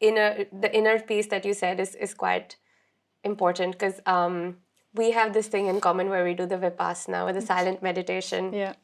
the inner peace that you said is quite important, because we have this thing in common where we do the Vipassana, or the silent meditation. Yeah.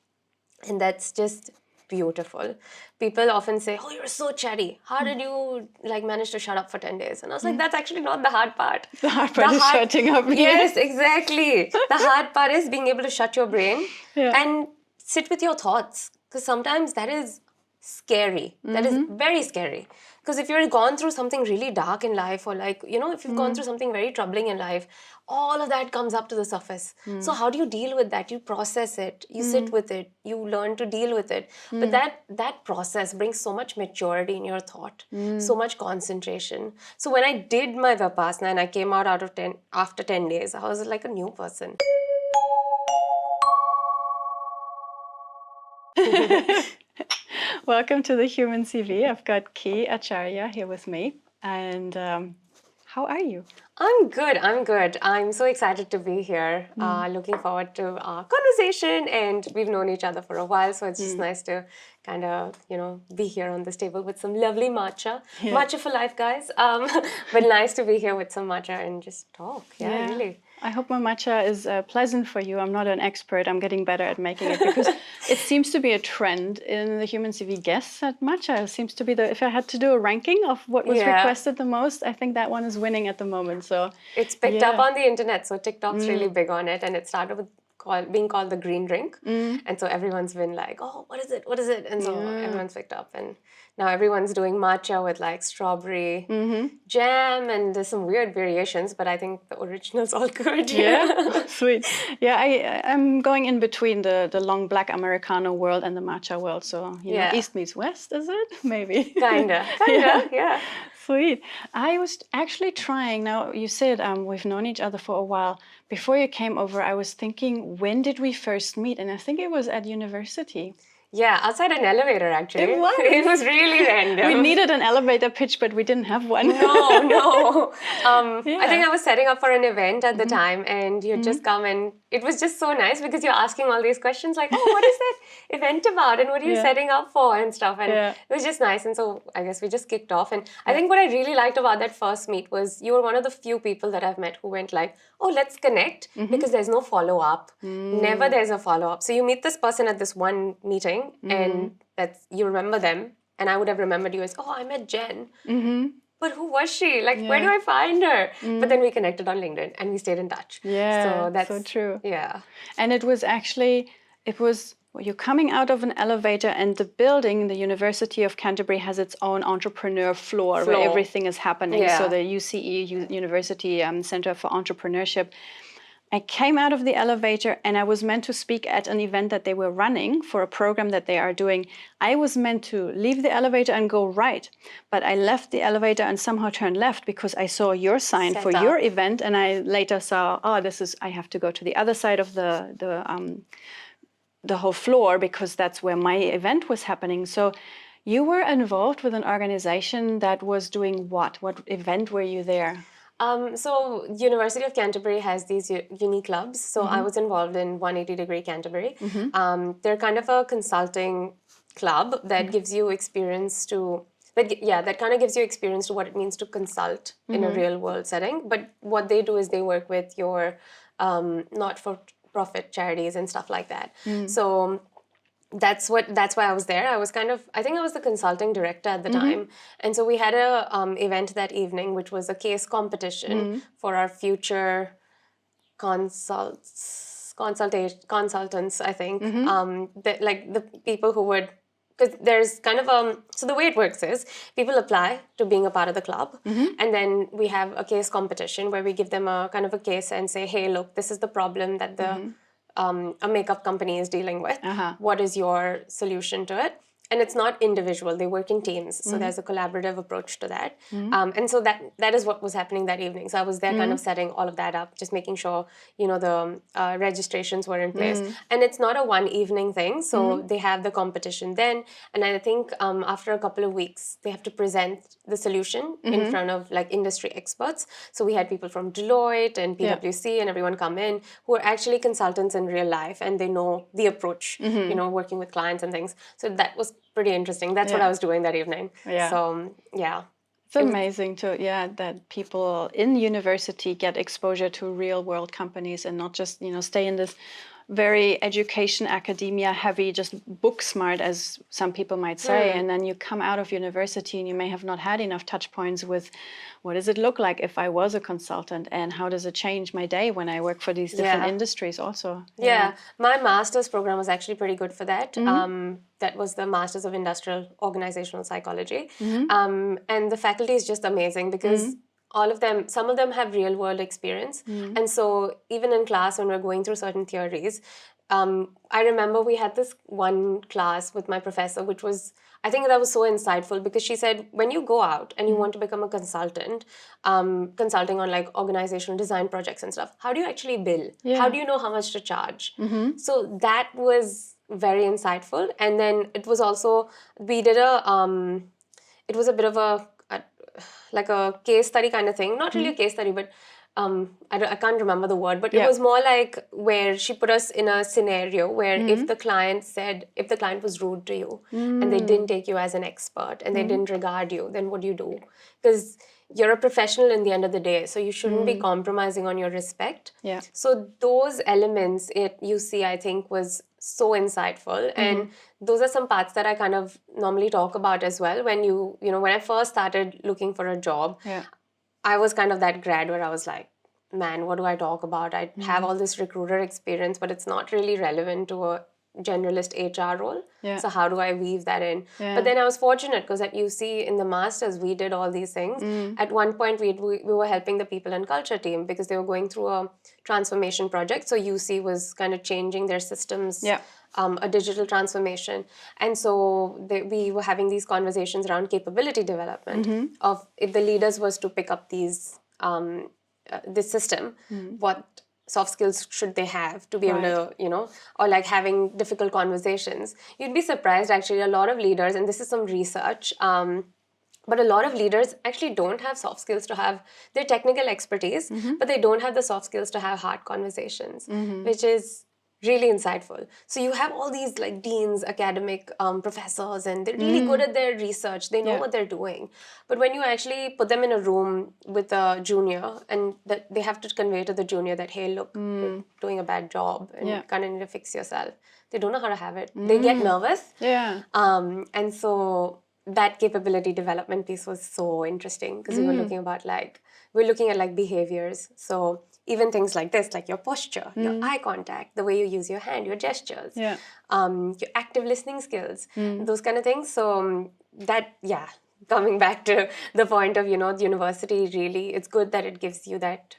And that's just beautiful. People often say, "Oh, you're so chatty. How did you like manage to shut up for 10 days?" And I was like, that's actually not the hard part. The hard part is shutting up. Yes, exactly. The hard part is being able to shut your brain and sit with your thoughts. Because sometimes that is scary. That is very scary. Because if you're gone through something really dark in life, or like, if you've gone through something very troubling in life, all of that comes up to the surface. So how do you deal with that? You process it, you sit with it, you learn to deal with it. But that process brings so much maturity in your thought, so much concentration. So when I did my Vipassana and I came out of 10 after 10 days, I was like a new person. Welcome to the Human CV. I've got Ki Acharya here with me. And how are you? I'm good. I'm so excited to be here. Looking forward to our conversation, and we've known each other for a while, so it's just nice to kind of, be here on this table with some lovely matcha. Yeah. Matcha for life, guys. But nice to be here with some matcha and just talk. Yeah, really. I hope my matcha is pleasant for you. I'm not an expert. I'm getting better at making it, because it seems to be a trend in the Human CV guests that matcha seems to be if I had to do a ranking of what was requested the most, I think that one is winning at the moment. So it's picked up on the internet. So TikTok's really big on it, and it started with being called the green drink. And so everyone's been like, "Oh, what is it? What is it?" And so everyone's picked up, and now everyone's doing matcha with like strawberry jam, and there's some weird variations, but I think the original's all good. Yeah, sweet. Yeah, I'm going in between the long black Americano world and the matcha world. So, East meets West, is it? Maybe. Kinda, yeah. Sweet. I was actually trying, now you said we've known each other for a while. Before you came over, I was thinking, when did we first meet? And I think it was at university. Yeah, outside an elevator, actually. It was. It was really random. We needed an elevator pitch, but we didn't have one. No. I think I was setting up for an event at the time, and you'd just come, and it was just so nice because you're asking all these questions like, "Oh, what is that event about? And what are you setting up for?" and stuff. And it was just nice. And so I guess we just kicked off. And I think what I really liked about that first meet was you were one of the few people that I've met who went like, "Oh, let's connect," because there's no follow-up. Never there's a follow-up. So you meet this person at this one meeting, and you remember them, and I would have remembered you as, "Oh, I met Jen." But who was she? Like, where do I find her? But then we connected on LinkedIn, and we stayed in touch. Yeah, so that's so true. Yeah. And it was you're coming out of an elevator, and the building, the University of Canterbury, has its own entrepreneur floor. Where everything is happening. Yeah. So the UCE, University Center for Entrepreneurship. I came out of the elevator, and I was meant to speak at an event that they were running for a program that they are doing. I was meant to leave the elevator and go right, but I left the elevator and somehow turned left because I saw your sign for your event, and I later saw, I have to go to the other side of the whole floor because that's where my event was happening. So you were involved with an organization that was doing what? What event were you there? So University of Canterbury has these uni clubs. So I was involved in 180 Degree Canterbury. They're kind of a consulting club that gives you experience that kind of gives you experience to what it means to consult in a real world setting. But what they do is they work with your not-for-profit charities and stuff like that. So that's why I was there. I think I was the consulting director at the time. And so we had a event that evening, which was a case competition for our future consultants, I think. The people who would, because there's kind of so the way it works is people apply to being a part of the club, and then we have a case competition where we give them a kind of a case and say, "Hey, look, this is the problem that a makeup company is dealing with. What is your solution to it?" And it's not individual, they work in teams. So there's a collaborative approach to that. And so that is what was happening that evening. So I was there kind of setting all of that up, just making sure, the registrations were in place. And it's not a one evening thing. So they have the competition then. And I think after a couple of weeks, they have to present the solution in front of like industry experts. So we had people from Deloitte and PwC and everyone come in who are actually consultants in real life, and they know the approach, working with clients and things. So that was pretty interesting. That's what I was doing that evening. So, yeah. It's amazing that people in university get exposure to real world companies and not just, stay in this very education, academia heavy, just book smart, as some people might say. And then you come out of university and you may have not had enough touch points with what does it look like if I was a consultant, and how does it change my day when I work for these different industries also. Yeah, my master's program was actually pretty good for that. That was the Masters of Industrial Organizational Psychology. And the faculty is just amazing because all of them, some of them have real world experience. And so even in class when we're going through certain theories, I remember we had this one class with my professor, which was, I think that was so insightful because she said, when you go out and you want to become a consultant, consulting on like organizational design projects and stuff, how do you actually bill? How do you know how much to charge? So that was very insightful. And then it was also, we did it was a bit of like a case study kind of thing. Not really a case study, but I can't remember the word, but it was more like where she put us in a scenario where if the client was rude to you and they didn't take you as an expert and they didn't regard you, then what do you do? Because you're a professional in the end of the day, so you shouldn't be compromising on your respect. So those elements you see, I think, was so insightful. And those are some parts that I kind of normally talk about as well. When when I first started looking for a job, I was kind of that grad where I was like, man, what do I talk about? I have all this recruiter experience, but it's not really relevant to a generalist HR role. So how do I weave that in? But then I was fortunate because at UC in the masters, we did all these things. At one point, we were helping the people and culture team because they were going through a transformation project. So UC was kind of changing their systems, a digital transformation. And so we were having these conversations around capability development of if the leaders was to pick up these this system, what soft skills should they have to be able to, or like having difficult conversations. You'd be surprised, actually, a lot of leaders, and this is some research, but a lot of leaders actually don't have soft skills to have their technical expertise, but they don't have the soft skills to have hard conversations, which is really insightful. So you have all these like deans, academic professors, and they're really good at their research. They know what they're doing. But when you actually put them in a room with a junior and that they have to convey to the junior that, hey, look, you're doing a bad job and you kind of need to fix yourself. They don't know how to have it. They get nervous. And so that capability development piece was so interesting because we were looking at like behaviors. So even things like this, like your posture, your eye contact, the way you use your hand, your gestures, your active listening skills, those kind of things. So coming back to the point of, the university, really, it's good that it gives you that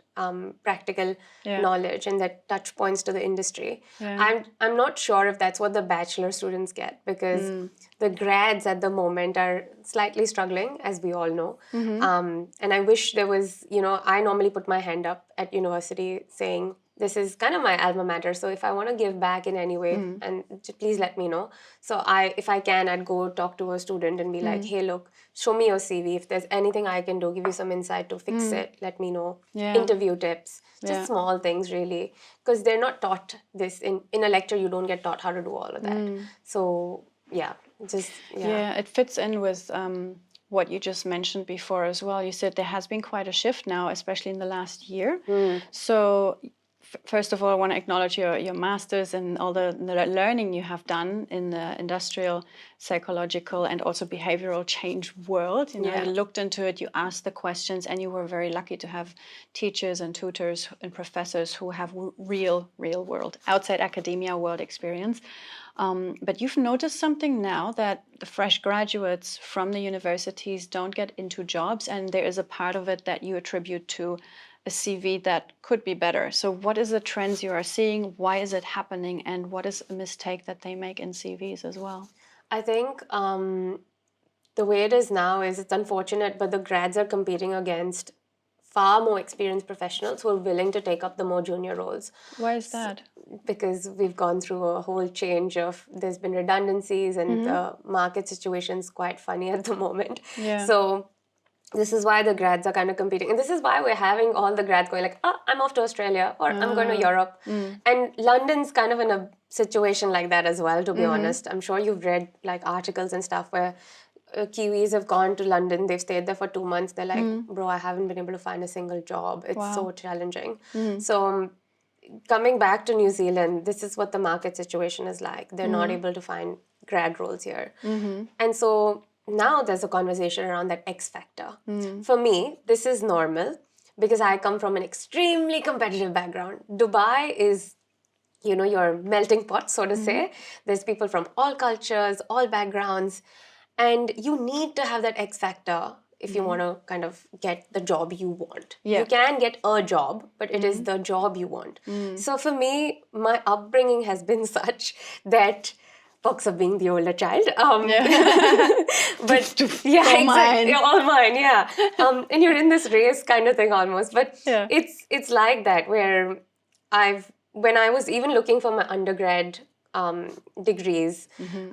practical knowledge and that touch points to the industry. I'm not sure if that's what the bachelor students get because the grads at the moment are slightly struggling, as we all know. And I wish there was, I normally put my hand up at university saying, this is kind of my alma mater, so if I want to give back in any way, and please let me know. So if I can, I'd go talk to a student and be like, hey, look, show me your CV. If there's anything I can do, give you some insight to fix it, let me know. Interview tips, just small things really. Because they're not taught this. In a lecture, you don't get taught how to do all of that. So, it fits in with what you just mentioned before as well. You said there has been quite a shift now, especially in the last year. So first of all, I want to acknowledge your master's and all the learning you have done in the industrial, psychological, and also behavioral change world. You looked into it, you asked the questions, and you were very lucky to have teachers and tutors and professors who have real world, outside academia world experience. But you've noticed something now that the fresh graduates from the universities don't get into jobs, and there is a part of it that you attribute to a CV that could be better. So what is the trends you are seeing? Why is it happening? And what is a mistake that they make in CVs as well? I think the way it is now is it's unfortunate, but the grads are competing against far more experienced professionals who are willing to take up the more junior roles. Why is that? Because we've gone through a whole change of, there's been redundancies and the market situation's quite funny at the moment. So this is why the grads are kind of competing. And this is why we're having all the grads going like, I'm off to Australia or I'm going to Europe. And London's kind of in a situation like that as well, to be honest. I'm sure you've read like articles and stuff where Kiwis have gone to London, they've stayed there for 2 months, they're like, bro, I haven't been able to find a single job. It's so challenging. So coming back to New Zealand, this is what the market situation is like. They're not able to find grad roles here. And so now there's a conversation around that X factor. For me, this is normal because I come from an extremely competitive background. Dubai is, you know, your melting pot, so to say. There's people from all cultures, all backgrounds, and you need to have that X factor if you want to kind of get the job you want. Yeah. You can get a job, but it is the job you want. So for me, my upbringing has been such that perks of being the older child. But yeah, exactly, all mine. Yeah, and you're in this race kind of thing almost. But it's like that where when I was even looking for my undergrad degrees,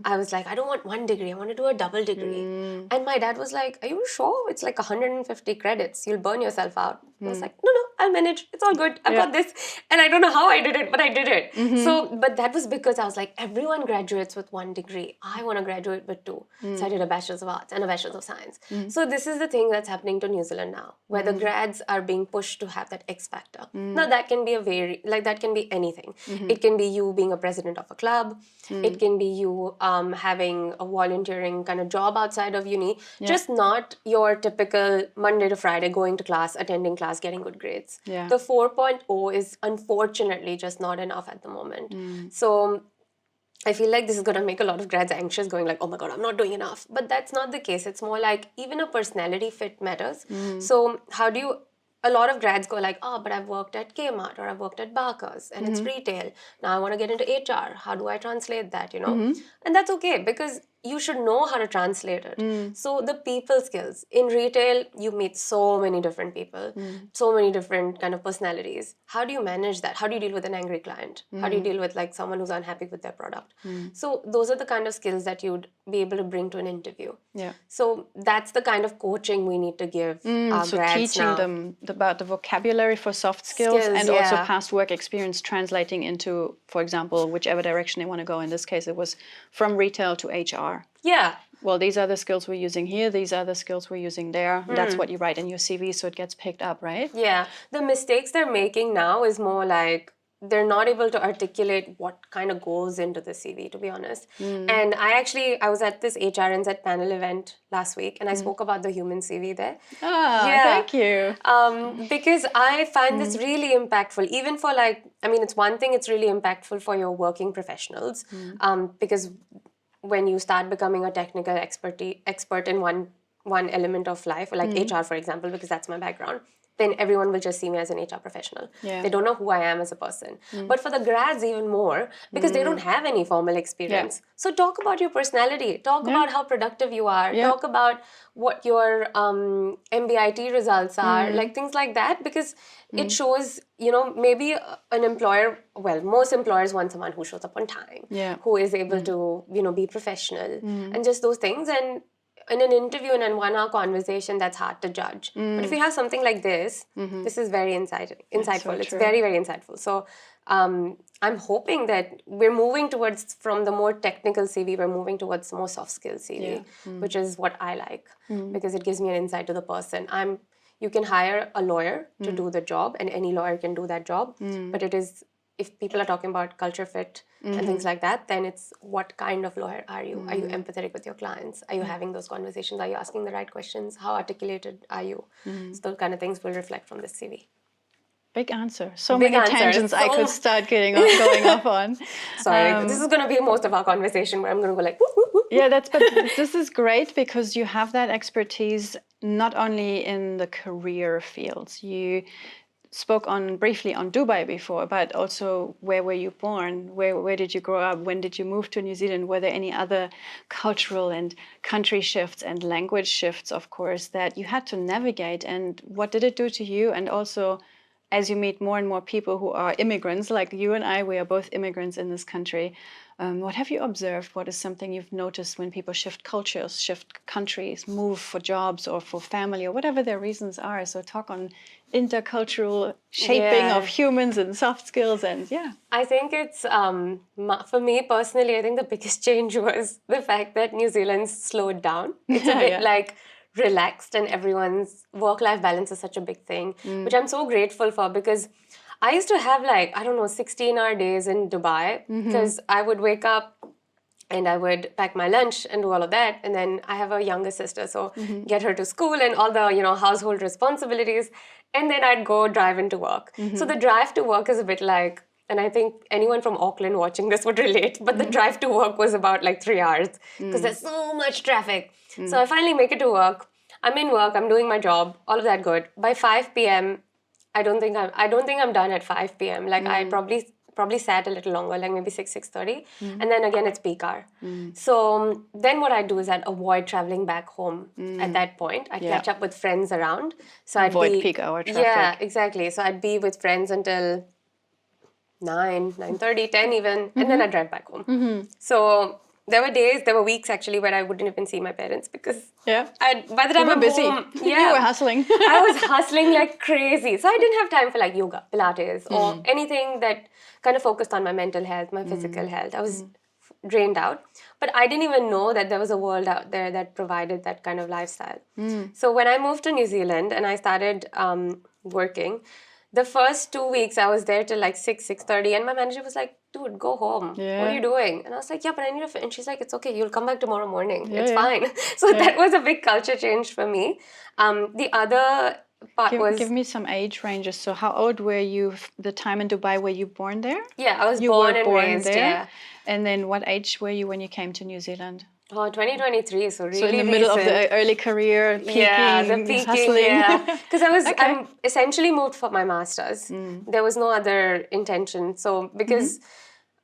I was like, I don't want one degree, I want to do a double degree. And my dad was like, are you sure? It's like 150 credits. You'll burn yourself out. I was like, no, I'll manage. It's all good. I've got this. And I don't know how I did it, but I did it. So, but that was because I was like, everyone graduates with one degree. I want to graduate with two. So I did a Bachelor's of Arts and a Bachelor's of Science. So this is the thing that's happening to New Zealand now, where the grads are being pushed to have that X factor. Now that can be that can be anything. It can be you being a president of a club. It can be you having a volunteering kind of job outside of uni. Just not your typical Monday to Friday going to class, attending class, getting good grades. The 4.0 is unfortunately just not enough at the moment. So I feel like this is going to make a lot of grads anxious, going like, oh my God, I'm not doing enough. But that's not the case. It's more like even a personality fit matters. So how do you... A lot of grads go like, oh, but I've worked at Kmart or I've worked at Barker's and it's retail. Now I want to get into HR. How do I translate that, you know? And that's okay because you should know how to translate it. So the people skills. In retail, you meet so many different people, so many different kind of personalities. How do you manage that? How do you deal with an angry client? How do you deal with like someone who's unhappy with their product? So those are the kind of skills that you'd be able to bring to an interview. So that's the kind of coaching we need to give our so grads teaching now. them about the vocabulary for soft skills and also past work experience translating into, for example, whichever direction they want to go. In this case, it was from retail to HR. Yeah. Well, these are the skills we're using here. These are the skills we're using there. That's what you write in your CV, so it gets picked up, right? Yeah. The mistakes they're making now is more like they're not able to articulate what kind of goes into the CV, to be honest. And I was at this HRNZ panel event last week and I spoke about the human CV there. Thank you. Because I find this really impactful, even for like, I mean, it's one thing, it's really impactful for your working professionals, because when you start becoming a technical expert in one element of life, like HR, for example, because that's my background, then everyone will just see me as an HR professional. They don't know who I am as a person. But for the grads, even more, because they don't have any formal experience. So talk about your personality. Talk about how productive you are. Talk about what your MBIT results are, like things like that, because it shows, you know, maybe an employer, well, most employers want someone who shows up on time, who is able to, you know, be professional and just those things. And in an interview and in 1 hour conversation, that's hard to judge. But if you have something like this, this is very insightful. It's very, very insightful. So I'm hoping that we're moving towards, from the more technical CV, we're moving towards the more soft skills CV, which is what I like, because it gives me an insight to the person. You can hire a lawyer to do the job, and any lawyer can do that job. But it is, if people are talking about culture fit and things like that, then it's what kind of lawyer are you? Are you empathetic with your clients? Are you having those conversations? Are you asking the right questions? How articulated are you? So those kind of things will reflect from this CV. Big answer. So many tangents I could start going off on. Sorry, this is going to be most of our conversation where I'm going to go like, whoop, whoop, whoop. Yeah, but this is great because you have that expertise not only in the career fields. You spoke briefly on Dubai before, but also where were you born? Where did you grow up? When did you move to New Zealand? Were there any other cultural and country shifts and language shifts, of course, that you had to navigate? And what did it do to you? And also, as you meet more and more people who are immigrants, like you and I, we are both immigrants in this country. What have you observed? What is something you've noticed when people shift cultures, shift countries, move for jobs or for family or whatever their reasons are? So talk on intercultural shaping of humans and soft skills and I think it's, for me personally, I think the biggest change was the fact that New Zealand's slowed down. It's a bit like relaxed and everyone's work-life balance is such a big thing, which I'm so grateful for because I used to have like, I don't know, 16-hour days in Dubai because I would wake up and I would pack my lunch and do all of that. And then I have a younger sister, so get her to school and all the, household responsibilities. And then I'd go drive into work. So the drive to work is a bit like, and I think anyone from Auckland watching this would relate, but the drive to work was about like 3 hours because there's so much traffic. So I finally make it to work. I'm in work, I'm doing my job, all of that good. By 5 p.m., I don't think I'm done at 5 p.m. Like I probably sat a little longer, like maybe 6:30. And then again, it's peak hour. So then what I'd do is I'd avoid traveling back home at that point. I'd catch up with friends around. So avoid peak hour traffic. Yeah, exactly. So I'd be with friends until 9:30, 10 even, and then I'd drive back home. So there were weeks actually where I wouldn't even see my parents because by the time I'm busy. home, You were hustling. I was hustling like crazy. So I didn't have time for like yoga, Pilates, or anything that kind of focused on my mental health, my physical health. I was drained out. But I didn't even know that there was a world out there that provided that kind of lifestyle. So when I moved to New Zealand and I started working, the first 2 weeks I was there till like 6:30 and my manager was like, dude, go home. What are you doing? And I was like, yeah, but I need and she's like, it's okay, you'll come back tomorrow morning. It's fine. So that was a big culture change for me. The other part was... Give me some age ranges. So how old were you the time in Dubai? Were you born there? Yeah, I was born and raised there. And then what age were you when you came to New Zealand? Oh, 2023, so really So in the middle of the early career, peaking, hustling. Because I essentially moved for my master's. There was no other intention. So because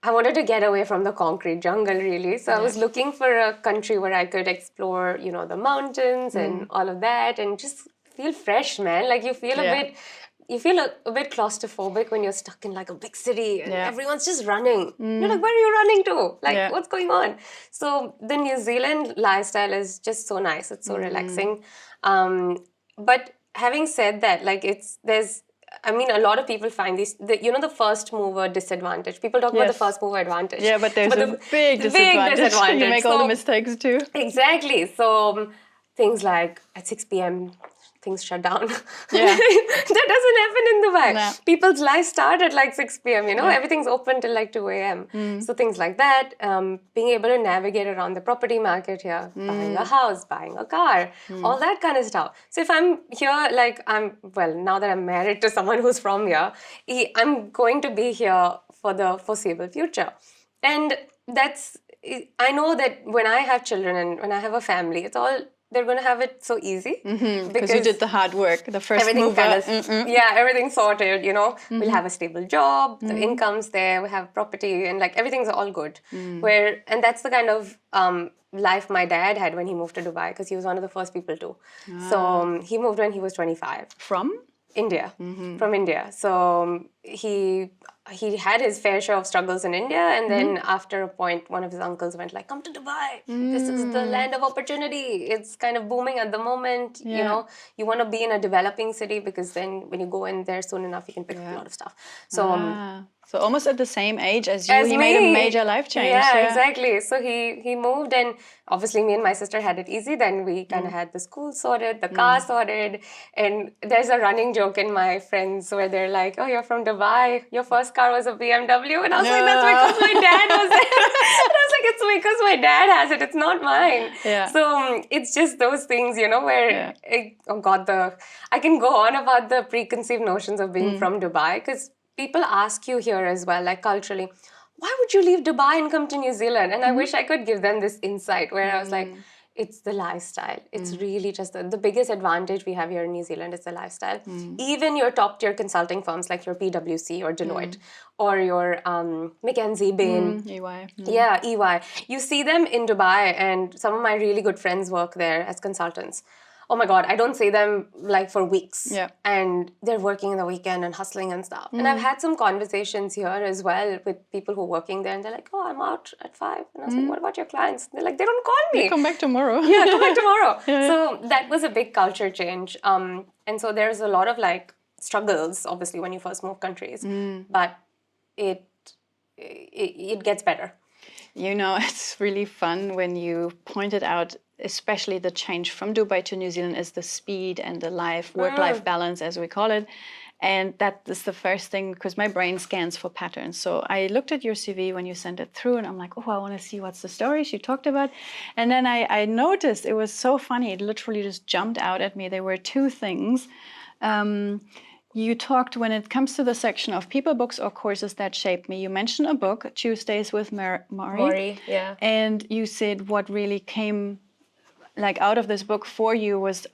I wanted to get away from the concrete jungle, really. So I was looking for a country where I could explore, the mountains and all of that and just feel fresh, man. Like you feel a bit claustrophobic when you're stuck in like a big city and everyone's just running. You're like, where are you running to? Like, what's going on? So the New Zealand lifestyle is just so nice. It's so relaxing. But having said that, like a lot of people find the first mover disadvantage. People talk about the first mover advantage. Yeah, but there's a big disadvantage. You make all the mistakes too. Exactly. So things like at 6 p.m., things shut down. That doesn't happen in Dubai. No. People's lives start at like 6 p.m., everything's open till like 2 a.m. So things like that, being able to navigate around the property market here, buying a house, buying a car, all that kind of stuff. So if I'm here, now that I'm married to someone who's from here, I'm going to be here for the foreseeable future. And I know that when I have children and when I have a family, they're going to have it so easy. Because you did the hard work, the first mover. Everything's sorted, We'll have a stable job, the income's there, we have property, and like everything's all good. And that's the kind of life my dad had when he moved to Dubai, because he was one of the first people to. So he moved when he was 25. From? India, from India. So he had his fair share of struggles in India, and then after a point, one of his uncles went like, come to Dubai. This is the land of opportunity. It's kind of booming at the moment. You want to be in a developing city because then when you go in there soon enough, you can pick up a lot of stuff. So almost at the same age as you, he made a major life change. Yeah, exactly. So he moved, and obviously me and my sister had it easy. Then we kind of had the school sorted, the car sorted, and there's a running joke in my friends where they're like, oh, you're from Dubai, your first car was a BMW. And I was like, that's because my dad was there. And I was like, it's because my dad has it, it's not mine. So it's just those things, where I can go on about the preconceived notions of being from Dubai, because people ask you here as well, like culturally, why would you leave Dubai and come to New Zealand? And I wish I could give them this insight where I was like, it's the lifestyle. It's really just the biggest advantage we have here in New Zealand is the lifestyle. Even your top tier consulting firms like your PwC or Deloitte or your McKinsey, Bain. EY. Yeah, EY. You see them in Dubai, and some of my really good friends work there as consultants. oh my God, I don't see them like for weeks. Yeah. And they're working in the weekend and hustling and stuff. And I've had some conversations here as well with people who are working there, and they're like, oh, I'm out at 5. And I was like, what about your clients? And they're like, they don't call me. Come back tomorrow. Yeah, come back tomorrow. So that was a big culture change. And so there's a lot of like struggles, obviously, when you first move countries. But it gets better. You know, it's really fun when you pointed out, especially the change from Dubai to New Zealand is the speed and the work-life balance, as we call it. And that is the first thing, because my brain scans for patterns. So I looked at your CV when you sent it through, and I'm like, oh, I want to see what's the story she talked about. And then I noticed, it was so funny, it literally just jumped out at me. There were 2 things. You talked, when it comes to the section of people, books, or courses that shaped me, you mentioned a book, Tuesdays with Maury. Yeah. And you said what really came like out of this book for you was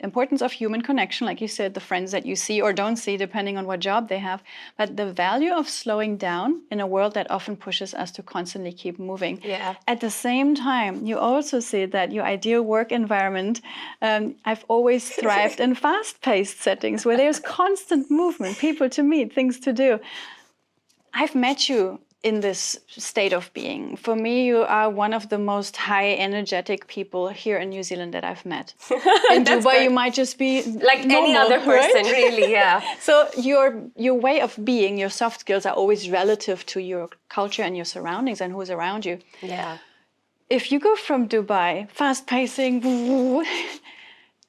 importance of human connection, like you said, the friends that you see or don't see, depending on what job they have, but the value of slowing down in a world that often pushes us to constantly keep moving. Yeah. At the same time, you also said that your ideal work environment, I've always thrived in fast-paced settings where there's constant movement, people to meet, things to do. I've met you in this state of being. For me, you are one of the most high energetic people here in New Zealand that I've met. In Dubai, good. you might just be like normal, any other person, right? really, yeah. So your way of being, your soft skills are always relative to your culture and your surroundings and who's around you. Yeah. If you go from Dubai, fast pacing,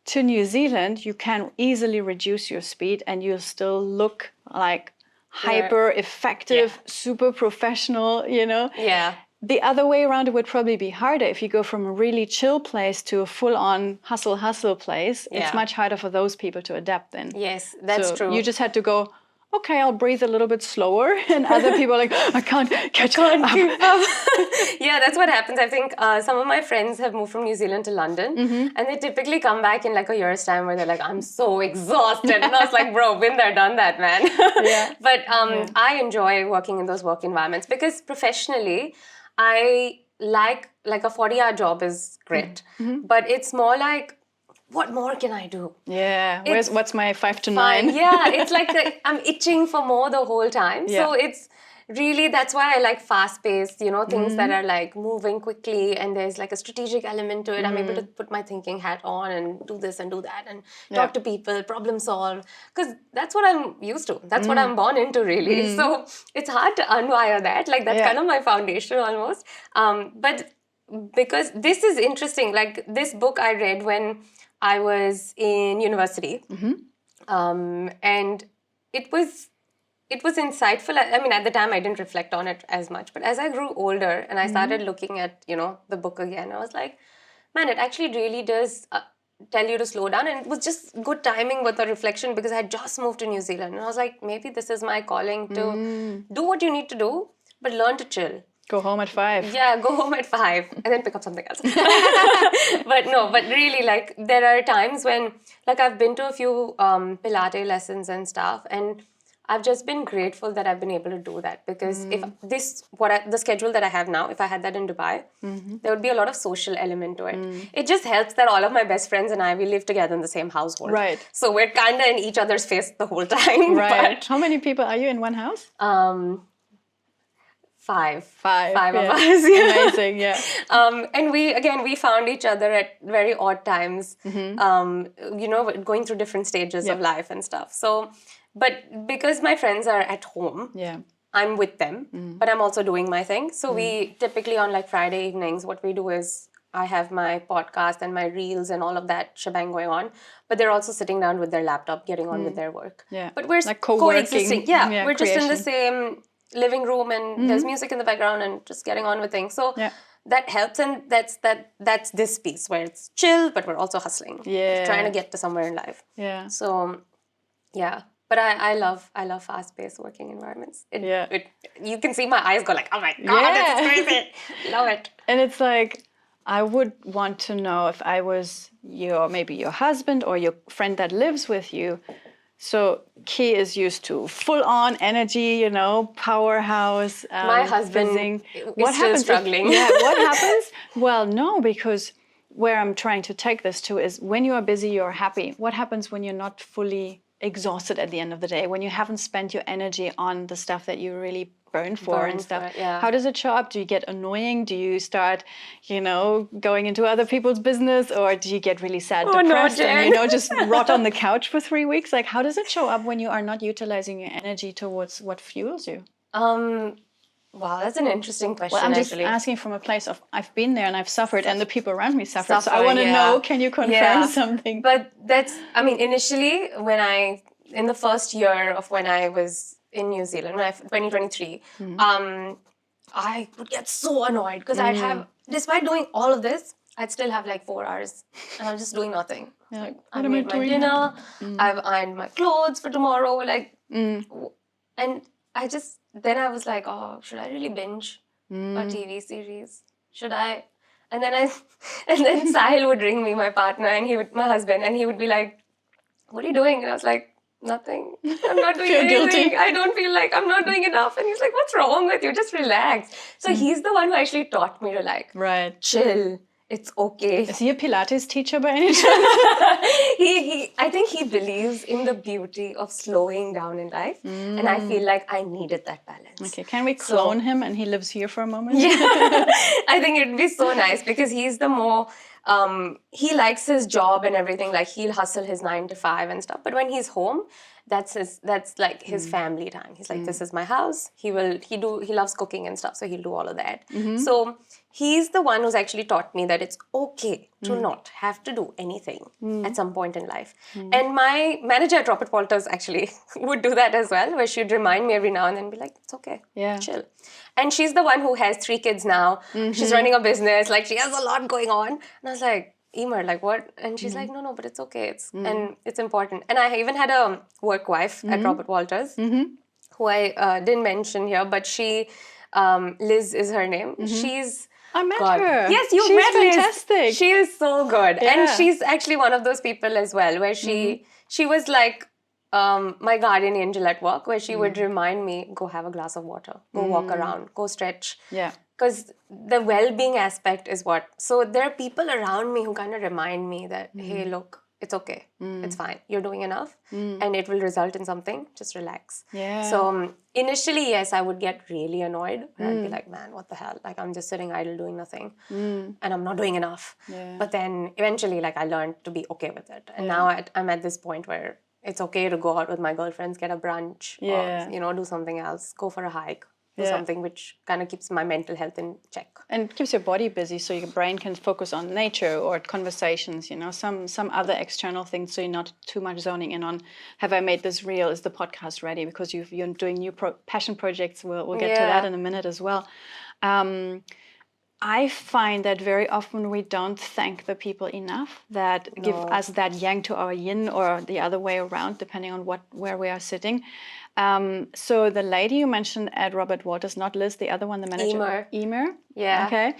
to New Zealand, you can easily reduce your speed and you'll still look like hyper effective, super professional, you know? Yeah. The other way around, it would probably be harder. If you go from a really chill place to a full-on hustle place, it's much harder for those people to adapt then. Yes, that's true. You just had to go, okay, I'll breathe a little bit slower. And other people are like, I can't keep up. Yeah, that's what happens. I think some of my friends have moved from New Zealand to London, and they typically come back in like a year's time where they're like, I'm so exhausted. And I was like, bro, been there, done that, man. But I enjoy working in those work environments because professionally, I like a 40-hour job is great, but it's more like, what more can I do? Yeah, what's my 5 to 9? Yeah, it's like I'm itching for more the whole time. So it's really, that's why I like fast-paced, you know, things that are like moving quickly and there's like a strategic element to it. I'm able to put my thinking hat on and do this and do that and talk to people, problem solve, because that's what I'm used to. That's what I'm born into, really. So it's hard to unwire that. Like that's kind of my foundation almost. But because this is interesting, like this book I read when I was in university, and it was insightful. I mean, at the time, I didn't reflect on it as much. But as I grew older and I started looking at, you know, the book again, I was like, man, it actually really does tell you to slow down. And it was just good timing with the reflection because I had just moved to New Zealand. And I was like, maybe this is my calling to do what you need to do, but learn to chill. Go home at 5. Yeah, go home at 5 and then pick up something else. But really, like, there are times when, like, I've been to a few Pilates lessons and stuff, and I've just been grateful that I've been able to do that because if the schedule that I have now, if I had that in Dubai, there would be a lot of social element to it. It just helps that all of my best friends and I, we live together in the same household. Right. So we're kind of in each other's face the whole time. Right. But, how many people are you in one house? 5 of us. Yeah. Amazing, yeah. And we found each other at very odd times, you know, going through different stages of life and stuff. So, but because my friends are at home, I'm with them, but I'm also doing my thing. So we typically on like Friday evenings, what we do is I have my podcast and my reels and all of that shebang going on, but they're also sitting down with their laptop, getting on with their work. Yeah. But we're like coexisting. Yeah, we're just in the same living room and there's music in the background and just getting on with things. So that helps, and that's this piece where it's chill, but we're also hustling. Yeah. Trying to get to somewhere in life. Yeah. So yeah. But I love fast-paced working environments. You can see my eyes go like, oh my God, this is crazy. Love it. And it's like, I would want to know if I was maybe your husband or your friend that lives with you. So Ki is used to full-on energy, you know, powerhouse. My husband is still struggling. What happens? Well, no, because where I'm trying to take this to is when you are busy, you're happy. What happens when you're not fully exhausted at the end of the day, when you haven't spent your energy on the stuff that you really burn for and stuff? How does it show up? Do you get annoying? Do you start, going into other people's business, or do you get really sad, depressed, and just rot on the couch for 3 weeks? Like, how does it show up when you are not utilizing your energy towards what fuels you? Wow, that's an interesting question. Well, I'm just asking from a place of I've been there and I've suffered, and the people around me suffered. So I want to know, can you confirm something? But initially in the first year of when I was in New Zealand, 2023, I would get so annoyed because I'd have, despite doing all of this, I'd still have like 4 hours and I'm just doing nothing. Like, I made my dinner, I've ironed my clothes for tomorrow, and then I was like, oh, should I really binge a TV series? Should I? And then Sahil would ring me, my partner, and my husband, and he would be like, what are you doing? And I was like, nothing. I'm not doing anything. Guilty. I don't feel like I'm not doing enough. And he's like, what's wrong with you? Just relax. So he's the one who actually taught me to chill. It's okay. Is he a Pilates teacher by any chance? I think he believes in the beauty of slowing down in life. And I feel like I needed that balance. Okay, can we clone him and he lives here for a moment? Yeah, I think it'd be so nice because he's the more, he likes his job and everything. Like he'll hustle his 9 to 5 and stuff. But when he's home, that's like his family time. He's like, this is my house. He loves cooking and stuff. So he'll do all of that. So he's the one who's actually taught me that it's okay to not have to do anything at some point in life. And my manager at Robert Walters actually would do that as well, where she'd remind me every now and then, be like, it's okay, chill. And she's the one who has 3 kids now. She's running a business. Like, she has a lot going on. And I was like, Emer, like what? And she's like, no, but it's okay. And it's important. And I even had a work wife at Robert Walters, who I didn't mention here, but she, Liz is her name. I met her. Yes, you've met Liz. She's fantastic. She is so good. Yeah. And she's actually one of those people as well, where she was like my guardian angel at work, where she would remind me, go have a glass of water, go walk around, go stretch. Yeah. Because the well-being aspect is what. So there are people around me who kind of remind me that, hey, look, it's okay. It's fine. You're doing enough and it will result in something. Just relax. Yeah. So initially, yes, I would get really annoyed. I'd be like, man, what the hell? Like, I'm just sitting idle doing nothing and I'm not doing enough. Yeah. But then eventually, like, I learned to be okay with it. And now I'm at this point where it's okay to go out with my girlfriends, get a brunch or, do something else, go for a hike. Something which kind of keeps my mental health in check. And keeps your body busy so your brain can focus on nature or conversations, some other external things, so you're not too much zoning in on, have I made this real? Is the podcast ready? Because you're doing new passion projects. We'll get to that in a minute as well. I find that very often we don't thank the people enough that give us that yang to our yin, or the other way around, depending on where we are sitting. So the lady you mentioned at Robert Walters, not Liz, the other one, the manager. Emer. Yeah. Okay.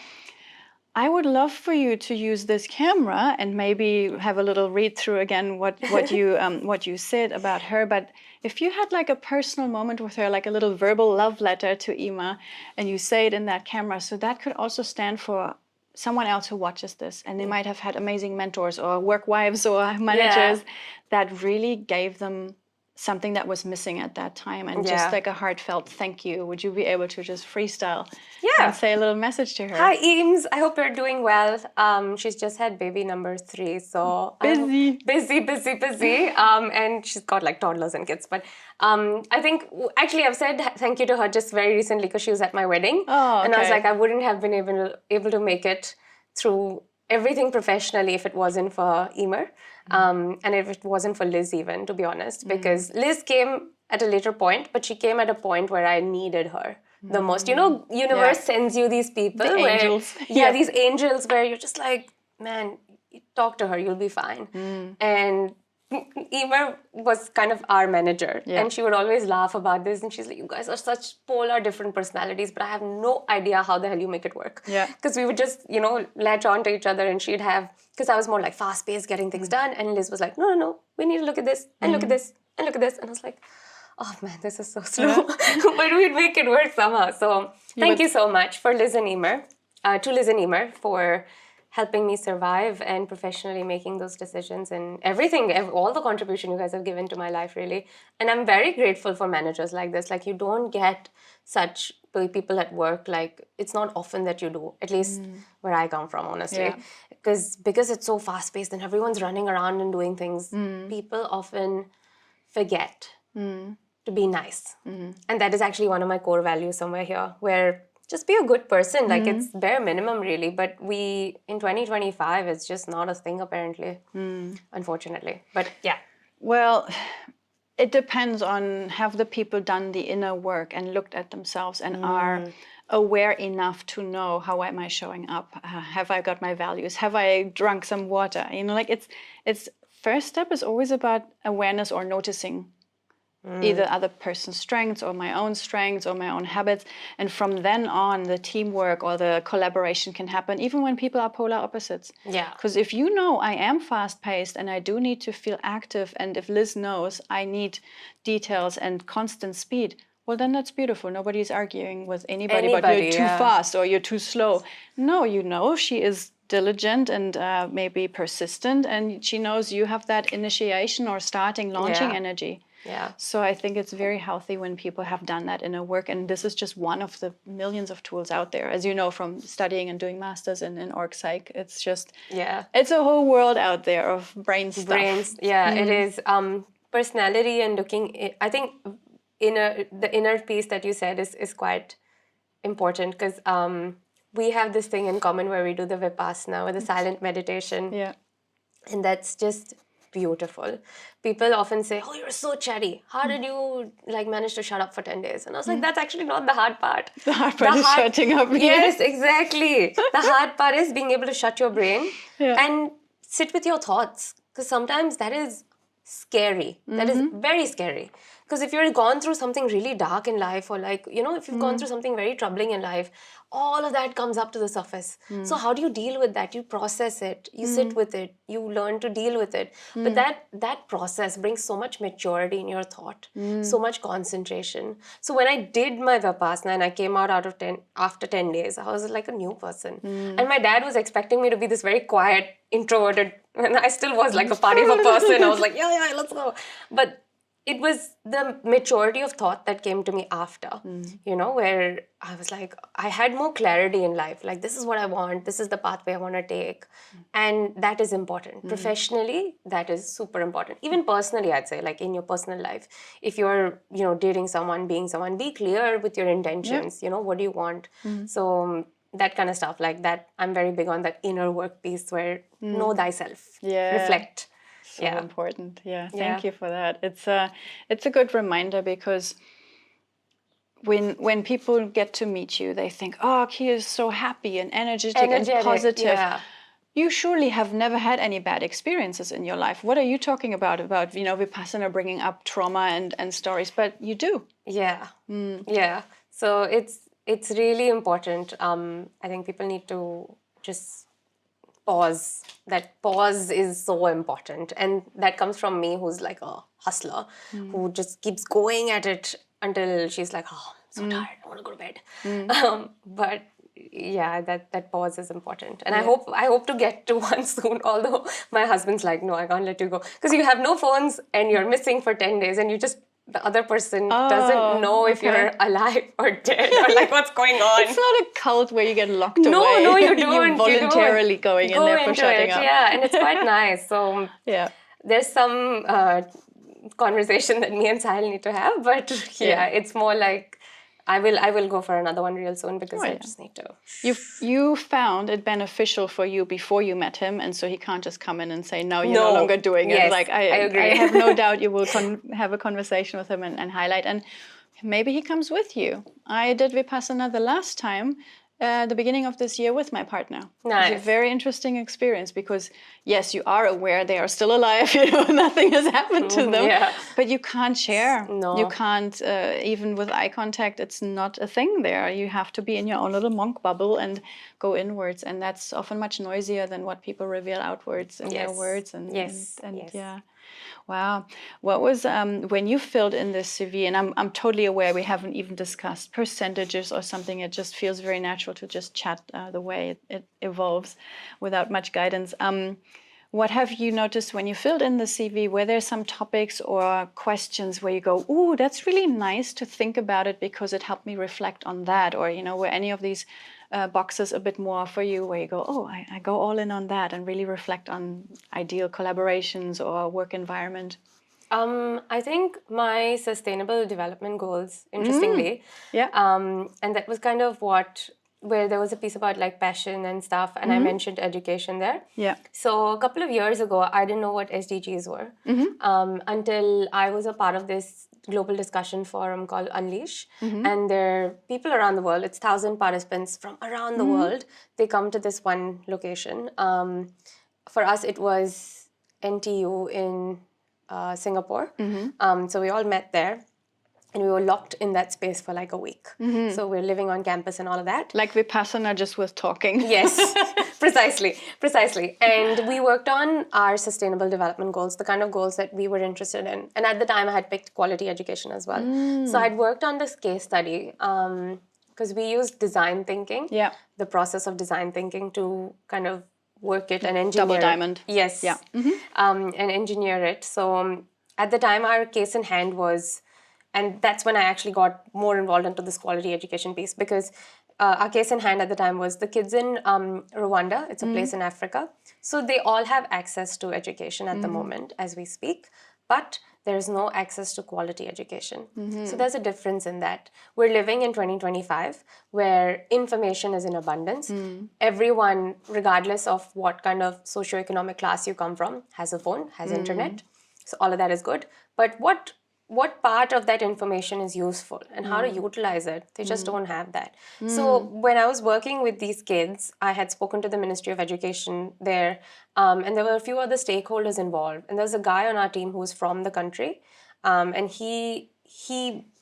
I would love for you to use this camera and maybe have a little read through again what you said about her. But if you had like a personal moment with her, like a little verbal love letter to Emer, and you say it in that camera, so that could also stand for someone else who watches this, and they might have had amazing mentors or work wives or managers that really gave them something that was missing at that time, and just like a heartfelt thank you. Would you be able to just freestyle and say a little message to her? Hi, Eames. I hope you're doing well. She's just had baby number 3, so busy. And she's got like toddlers and kids. But I think actually I've said thank you to her just very recently because she was at my wedding, and I was like, I wouldn't have been able to make it through everything professionally if it wasn't for Emer. And if it wasn't for Liz even, to be honest, because Liz came at a later point, but she came at a point where I needed her the most. Universe sends you these people. Angels. These angels where you're just like, man, talk to her, you'll be fine. And Emer was kind of our manager, and she would always laugh about this, and she's like, you guys are such polar different personalities, but I have no idea how the hell you make it work. Because we would just, latch on to each other, and she'd have, because I was more like fast-paced, getting things done, and Liz was like, no, we need to look at this, and look at this, and look at this, and I was like, oh man, this is so slow, but we'd make it work somehow. So thank you so much for Liz and Emer, to Liz and Emer for helping me survive and professionally making those decisions and everything, all the contribution you guys have given to my life, really. And I'm very grateful for managers like this. Like, you don't get such people at work. Like, it's not often that you do, at least where I come from, honestly. Yeah. Because it's so fast paced and everyone's running around and doing things, people often forget to be nice. And that is actually one of my core values somewhere here, where just be a good person. Like, it's bare minimum, really. But in 2025, it's just not a thing, apparently, unfortunately. But yeah. Well, it depends on, have the people done the inner work and looked at themselves and are aware enough to know, how am I showing up? Have I got my values? Have I drunk some water? You know, like it's first step is always about awareness or noticing either other person's strengths or my own strengths or my own habits. And from then on, the teamwork or the collaboration can happen, even when people are polar opposites. Yeah. Because if you know I am fast-paced and I do need to feel active, and if Liz knows I need details and constant speed, well, then that's beautiful. Nobody's arguing with anybody but you're too fast or you're too slow. No, you know, she is diligent and maybe persistent, and she knows you have that initiation or starting, launching energy. Yeah. So I think it's very healthy when people have done that inner work. And this is just one of the millions of tools out there. As you know, from studying and doing masters in org psych, it's just, it's a whole world out there of brain stuff. It is. Personality and looking, I think the inner piece that you said is quite important, because we have this thing in common where we do the Vipassana, or the silent meditation. Yeah. And that's just beautiful. People often say, oh, you're so chatty. How did you manage to shut up for 10 days? And I was like, that's actually not the hard part. The hard part is shutting up. Yes, exactly. The hard part is being able to shut your brain and sit with your thoughts. Because sometimes that is scary. That is very scary. Because if you're gone through something really dark in life, or if you've gone through something very troubling in life, all of that comes up to the surface. So how do you deal with that? You process it, you sit with it, you learn to deal with it. But that process brings so much maturity in your thought, so much concentration. So when I did my Vipassana and I came out after 10 days, I was like a new person. And my dad was expecting me to be this very quiet, introverted, and I still was like a party of a person. I was like, yeah, let's go. But it was the maturity of thought that came to me after, where I was like, I had more clarity in life. Like, this is what I want. This is the pathway I want to take. And that is important. Professionally, that is super important. Even personally, I'd say, like in your personal life, if you're, dating someone, being someone, be clear with your intentions. What do you want? So that kind of stuff, like that, I'm very big on that inner work piece where know thyself, reflect. So important. Thank you for that. It's a good reminder, because when people get to meet you, they think, oh, Ki is so happy and energetic and positive. Yeah. You surely have never had any bad experiences in your life. What are you talking about Vipassana bringing up trauma and stories? But you do. Yeah. Yeah. So it's really important. I think people need to just pause. That pause is so important. And that comes from me, who's like a hustler, who just keeps going at it until she's like, oh, I'm so tired, I want to go to bed. But yeah, that pause is important. And I hope to get to one soon, although my husband's like, no, I can't let you go. Because you have no phones and you're missing for 10 days and the other person doesn't know if you're alive or dead or like what's going on. It's not a cult where you get locked away. No, you don't. You're voluntarily going in there for shutting up. Yeah, and it's quite nice. So there's some conversation that me and Sahil need to have, but it's more like I will go for another one real soon, because I just need to. You found it beneficial for you before you met him, and so he can't just come in and say, no, you're no longer doing it. Like I agree. I have no doubt you will have a conversation with him and highlight, and maybe he comes with you. I did Vipassana the last time, the beginning of this year, with my partner. Nice. It's a very interesting experience, because yes, you are aware they are still alive, nothing has happened to them, but you can't share. No. You can't, even with eye contact, it's not a thing there. You have to be in your own little monk bubble and go inwards, and that's often much noisier than what people reveal outwards in their words. And Wow. What was, when you filled in this CV, and I'm totally aware we haven't even discussed percentages or something, it just feels very natural to just chat the way it evolves without much guidance. What have you noticed when you filled in the CV? Were there some topics or questions where you go, ooh, that's really nice to think about it because it helped me reflect on that? Or, were any of these boxes a bit more for you where you go, oh, I go all in on that and really reflect on ideal collaborations or work environment? I think my sustainable development goals, interestingly, Yeah. and that was kind of where there was a piece about like passion and stuff, and I mentioned education there. Yeah. So a couple of years ago, I didn't know what SDGs were until I was a part of this global discussion forum called Unleash. And there are people around the world, it's 1,000 participants from around the world. They come to this one location. For us, it was NTU in Singapore. So we all met there. And we were locked in that space for like a week. So we're living on campus and all of that. Like Vipassana, just with talking. Yes, precisely. And we worked on our sustainable development goals, the kind of goals that we were interested in. And at the time, I had picked quality education as well. So I'd worked on this case study because we used design thinking, the process of design thinking to kind of work it and engineer Double diamond. Yes. Yeah. And engineer it. So at the time, our case in hand was... And that's when I actually got more involved into this quality education piece because our case in hand at the time was the kids in Rwanda. It's a place in Africa. So they all have access to education at the moment as we speak, but there is no access to quality education. So there's a difference in that. We're living in 2025 where information is in abundance. Everyone, regardless of what kind of socioeconomic class you come from, has a phone, has internet. So all of that is good. But what part of that information is useful and how to utilize it? They just don't have that. So when I was working with these kids, I had spoken to the Ministry of Education there, and there were a few other stakeholders involved. And there's a guy on our team who was from the country, and he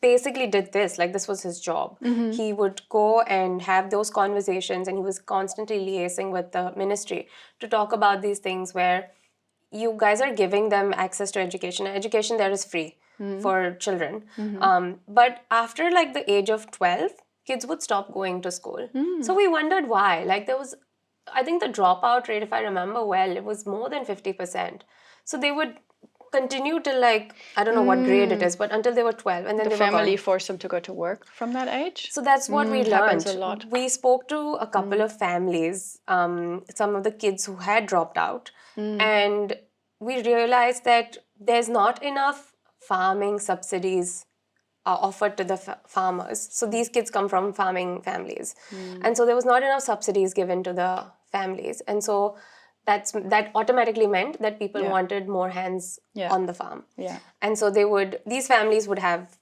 basically did this, like this was his job. He would go and have those conversations, and he was constantly liaising with the ministry to talk about these things where you guys are giving them access to education. Education there is free for children. But after like the age of 12, kids would stop going to school. So we wondered why. Like there was, I think the dropout rate, if I remember well, it was more than 50%. So they would continue till like, I don't know what grade it is, but until they were 12 and then The they were family gone. forced them to go to work from that age? So that's what we learned. Happens a lot. We spoke to a couple of families, some of the kids who had dropped out, and we realized that there's not enough farming subsidies offered to the farmers. So these kids come from farming families. And so there was not enough subsidies given to the families. And so that automatically meant that people wanted more hands on the farm. And so these families would have,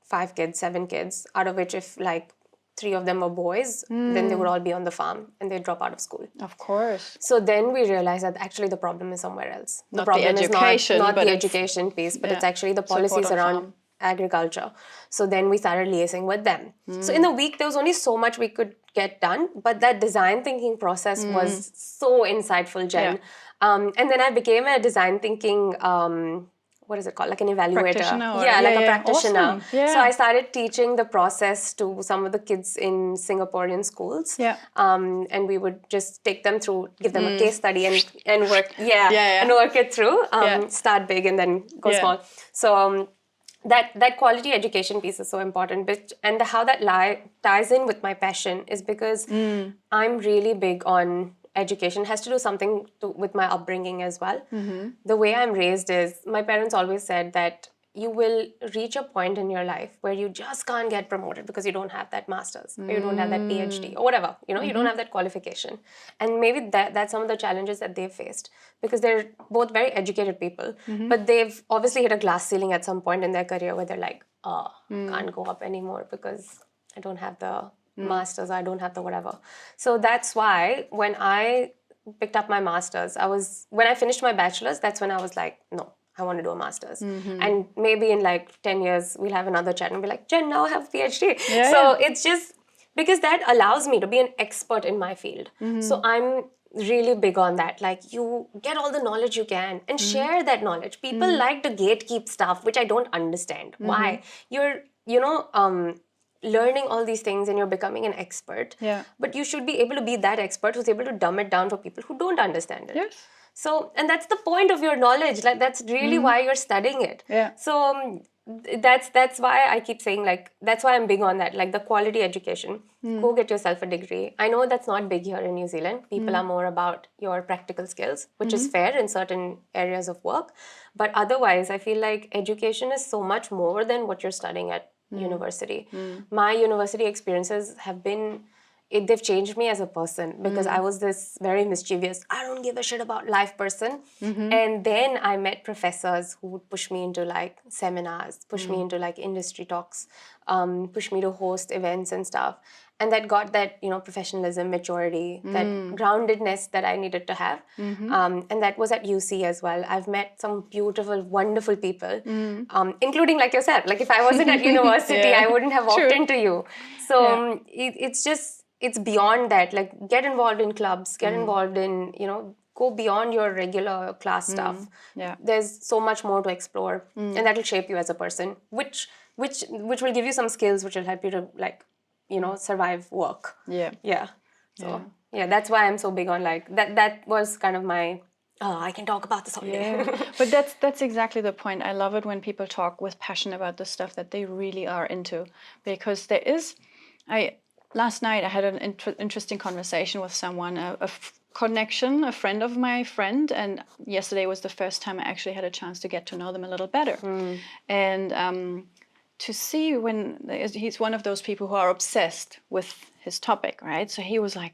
5 kids, 7 kids, out of which if like 3 of them were boys, then they would all be on the farm and they'd drop out of school. Of course. So then we realized that actually the problem is somewhere else. Not the problem education, is not but the education piece, but it's actually the policies around agriculture. So then we started liaising with them. So in a week, there was only so much we could get done, but that design thinking process was so insightful, Jen. And then I became a design thinking what is it called? Like an evaluator. A practitioner. Awesome. So I started teaching the process to some of the kids in Singaporean schools. And we would just take them through, give them a case study and work, and work it through. Start big and then go small. So that quality education piece is so important. And how that ties in with my passion is because I'm really big on education. It has to do something with my upbringing as well. The way I'm raised is, my parents always said that you will reach a point in your life where you just can't get promoted because you don't have that master's or you don't have that PhD or whatever, you don't have that qualification. And maybe that's some of the challenges that they've faced because they're both very educated people, but they've obviously hit a glass ceiling at some point in their career where they're like, can't go up anymore because I don't have the master's, I don't have the whatever. So that's why when I picked up my master's, when I finished my bachelor's, that's when I was like, no, I want to do a master's. And maybe in like 10 years, we'll have another chat and be like, Jen, now I have a PhD. It's just because that allows me to be an expert in my field. So I'm really big on that. Like, you get all the knowledge you can and share that knowledge. People like to gatekeep stuff, which I don't understand. Why? You're, learning all these things and you're becoming an expert. Yeah. But you should be able to be that expert who's able to dumb it down for people who don't understand it. Yes. So, and that's the point of your knowledge. Like, that's really why you're studying it. Yeah. So that's why I keep saying, like, that's why I'm big on that. Like, the quality education. Go get yourself a degree. I know that's not big here in New Zealand. People are more about your practical skills, which is fair in certain areas of work. But otherwise, I feel like education is so much more than what you're studying at university. My university experiences have been, they've changed me as a person, because I was this very mischievous, I don't give a shit about life person. And then I met professors who would push me into like seminars, push me into like industry talks, push me to host events and stuff. And that got that, professionalism, maturity, that groundedness that I needed to have. And that was at UC as well. I've met some beautiful, wonderful people, including like yourself. Like, if I wasn't at university, I wouldn't have walked into you. So it's beyond that. Like, get involved in clubs, get involved in, go beyond your regular class stuff. Yeah. There's so much more to explore, and that will shape you as a person, which will give you some skills which will help you to, like, survive work. Yeah. So that's why I'm so big on, like, that was kind of my, I can talk about this all day. But that's exactly the point. I love it when people talk with passion about the stuff that they really are into, because last night I had an interesting conversation with someone, a friend of my friend, and yesterday was the first time I actually had a chance to get to know them a little better. And to see he's one of those people who are obsessed with his topic, right? So he was like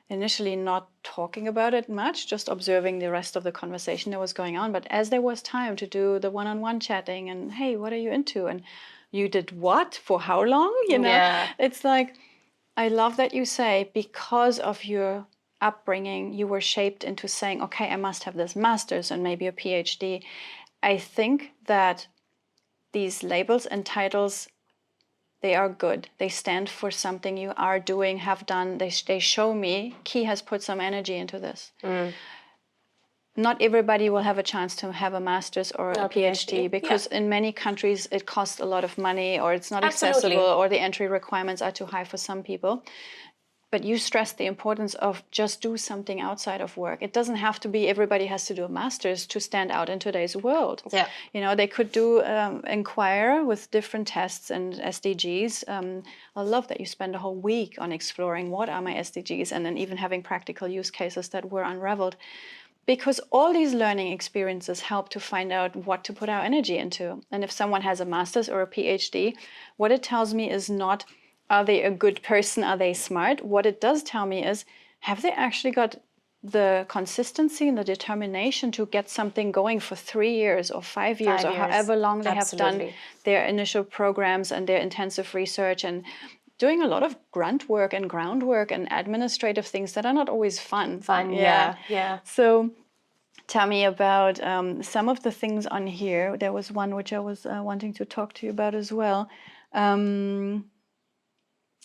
initially not talking about it much, just observing the rest of the conversation that was going on. But as there was time to do the one-on-one chatting and, hey, what are you into? And you did what? For how long? It's like, I love that you say, because of your upbringing, you were shaped into saying, okay, I must have this master's and maybe a PhD. I think that these labels and titles, they are good. They stand for something you are doing, have done. They show me Key has put some energy into this. Not everybody will have a chance to have a master's or a PhD, because in many countries it costs a lot of money, or it's not accessible, or the entry requirements are too high for some people. But you stress the importance of just do something outside of work. It doesn't have to be everybody has to do a master's to stand out in today's world. They could do inquire with different tests and SDGs. I love that you spend a whole week on exploring what are my SDGs, and then even having practical use cases that were unraveled. Because all these learning experiences help to find out what to put our energy into. And if someone has a master's or a PhD, what it tells me is not, are they a good person? Are they smart? What it does tell me is, have they actually got the consistency and the determination to get something going for 3 years or 5 years or however long they have done their initial programs and their intensive research, and doing a lot of grunt work and groundwork and administrative things that are not always fun. Yeah. So tell me about some of the things on here. There was one which I was wanting to talk to you about as well.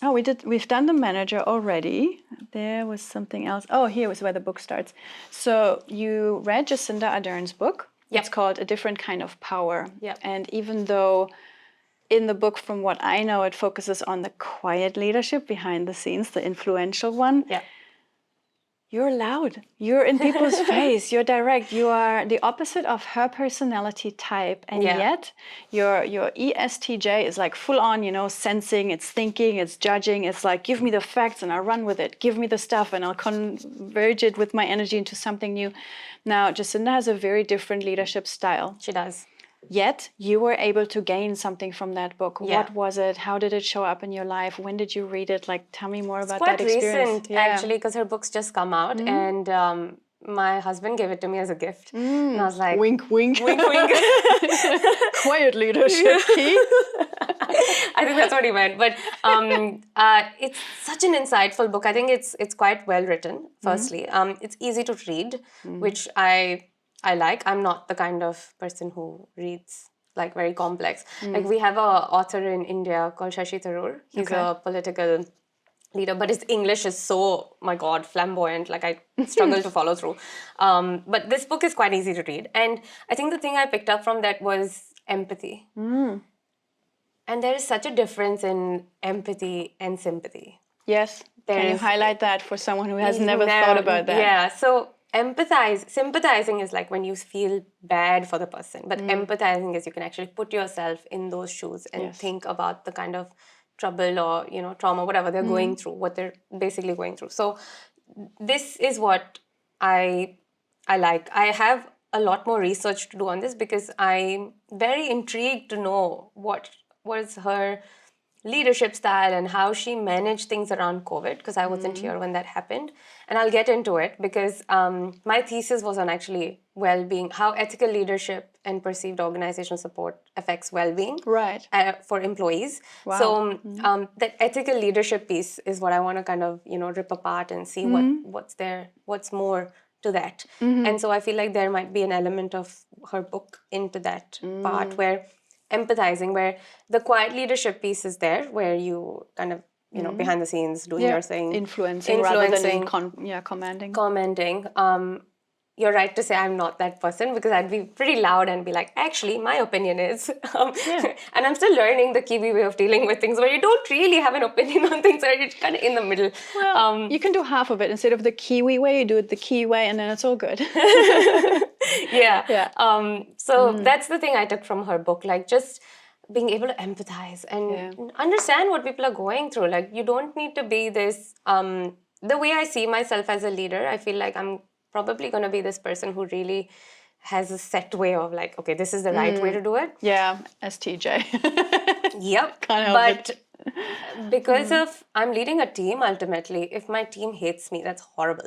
We've done the manager already. There was something else. Oh, here was where the book starts. So you read Jacinda Ardern's book. It's called A Different Kind of Power. And even though in the book, from what I know, it focuses on the quiet leadership behind the scenes, the influential one. You're loud. You're in people's face. You're direct. You are the opposite of her personality type. And yet your ESTJ is like full on, sensing, it's thinking, it's judging. It's like, give me the facts and I'll run with it. Give me the stuff and I'll converge it with my energy into something new. Now, Jacinda has a very different leadership style. She does. Yet you were able to gain something from that book. What was it? How did it show up in your life? When did you read it? Like, tell me more about that experience. It's quite recent, actually, because her book's just come out, and my husband gave it to me as a gift. And I was like, wink, wink. Wink, wink. Quiet leadership, Key. I think that's what he meant. But it's such an insightful book. I think it's quite well written, firstly. It's easy to read, which I like. I'm not the kind of person who reads like very complex. Like, we have an author in India called Shashi Tharoor. He's a political leader, but his English is so, my God, flamboyant. Like I struggle to follow through. But this book is quite easy to read. And I think the thing I picked up from that was empathy. And there is such a difference in empathy and sympathy. Yes. Can you highlight that for someone who has never thought about that? Yeah. So sympathizing is like when you feel bad for the person, but empathizing is you can actually put yourself in those shoes and think about the kind of trouble or, you know, trauma, whatever they're going through, what they're basically going through. So this is what I like. I have a lot more research to do on this because I'm very intrigued to know what was her leadership style and how she managed things around COVID, because I wasn't here when that happened. And I'll get into it because my thesis was on actually well-being, how ethical leadership and perceived organizational support affects well-being for employees. Wow. So that ethical leadership piece is what I want to kind of, you know, rip apart and see what's more to that. And so I feel like there might be an element of her book into that part where empathizing, where the quiet leadership piece is there, where you kind of, you know, behind the scenes doing your thing, influencing rather than commenting. You're right to say I'm not that person, because I'd be pretty loud and be like, actually, my opinion is, and I'm still learning the Kiwi way of dealing with things, where you don't really have an opinion on things, where you're kind of in the middle. Well, you can do half of it. Instead of the Kiwi way, you do it the Ki way, and then it's all good. So that's the thing I took from her book, like just being able to empathize and understand what people are going through. Like, you don't need to be this, the way I see myself as a leader, I feel like I'm probably going to be this person who really has a set way of like, okay, this is the right way to do it. Yeah, STJ. Yep. Can't help it. Because of, I'm leading a team ultimately, if my team hates me, that's horrible.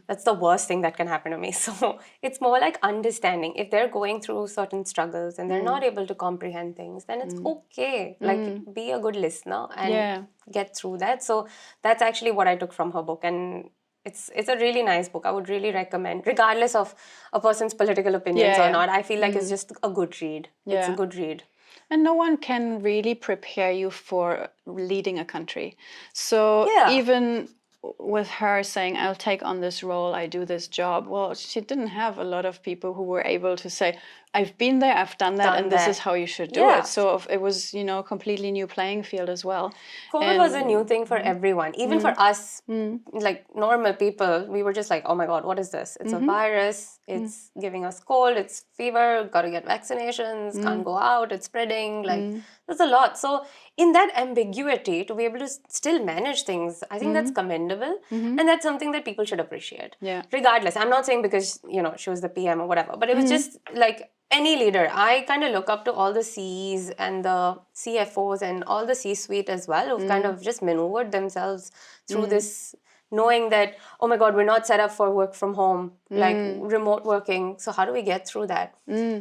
That's the worst thing that can happen to me. So it's more like understanding. If they're going through certain struggles and they're not able to comprehend things, then it's okay. Like, be a good listener and get through that. So that's actually what I took from her book. And it's a really nice book. I would really recommend, regardless of a person's political opinions or not. I feel like it's just a good read. It's a good read. And no one can really prepare you for leading a country. So even with her saying, I'll take on this role, I do this job, well, she didn't have a lot of people who were able to say, I've been there, I've done that, and this is how you should do it. So it was, you know, a completely new playing field as well. COVID was a new thing for everyone, even for us, like normal people. We were just like, oh my God, what is this? It's a virus, it's giving us cold, it's fever, gotta get vaccinations, can't go out, it's spreading, like there's a lot. So in that ambiguity, to be able to still manage things, I think that's commendable, and that's something that people should appreciate. Regardless, I'm not saying because, you know, she was the PM or whatever, but it was just like any leader. I kind of look up to all the CEs and the CFOs and all the C-suite as well, who've kind of just maneuvered themselves through this, knowing that, oh my God, we're not set up for work from home, like remote working. So how do we get through that?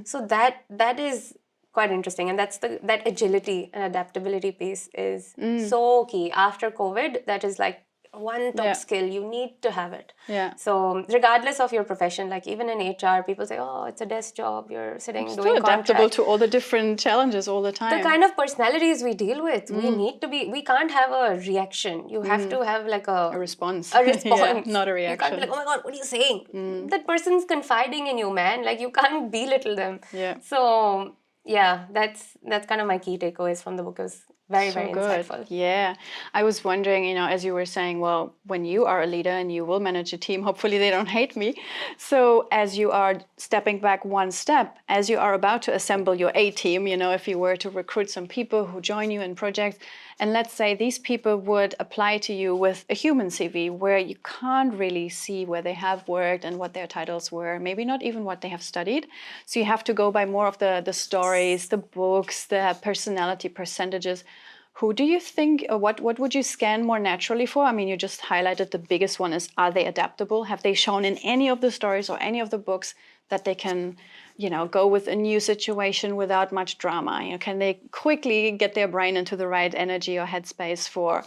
So that is quite interesting. And that's that agility and adaptability piece is so key. After COVID, that is like one top skill. You need to have it. So regardless of your profession, like even in HR, people say, oh, it's a desk job, you're sitting doing contract. Adaptable to all the different challenges all the time. The kind of personalities we deal with, we need to be, we can't have a reaction. You have to have like a response. A response. Not a reaction. You can't be like, oh my God, what are you saying? That person's confiding in you, man. Like, you can't belittle them. So yeah, that's kind of my key takeaways from the book. It was very insightful. Yeah. I was wondering, you know, as you were saying, well, when you are a leader and you will manage a team, hopefully they don't hate me. So as you are stepping back one step, as you are about to assemble your A team, you know, if you were to recruit some people who join you in projects, and let's say these people would apply to you with a human CV where you can't really see where they have worked and what their titles were, maybe not even what they have studied. So you have to go by more of the stories, the books, the personality percentages. Who do you think, or what would you scan more naturally for? I mean, you just highlighted the biggest one is, are they adaptable? Have they shown in any of the stories or any of the books that they can, you know, go with a new situation without much drama? You know, can they quickly get their brain into the right energy or headspace for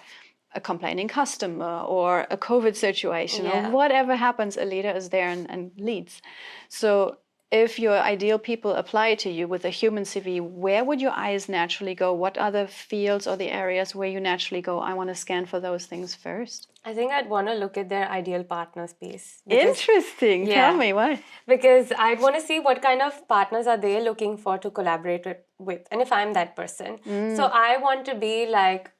a complaining customer or a COVID situation or whatever happens, a leader is there and leads. So if your ideal people apply to you with a human CV, where would your eyes naturally go? What are the fields or the areas where you naturally go, I want to scan for those things first? I think I'd want to look at their ideal partner space. Interesting. Tell me why. Because I'd want to see what kind of partners are they looking for to collaborate with, and if I'm that person. So I want to be like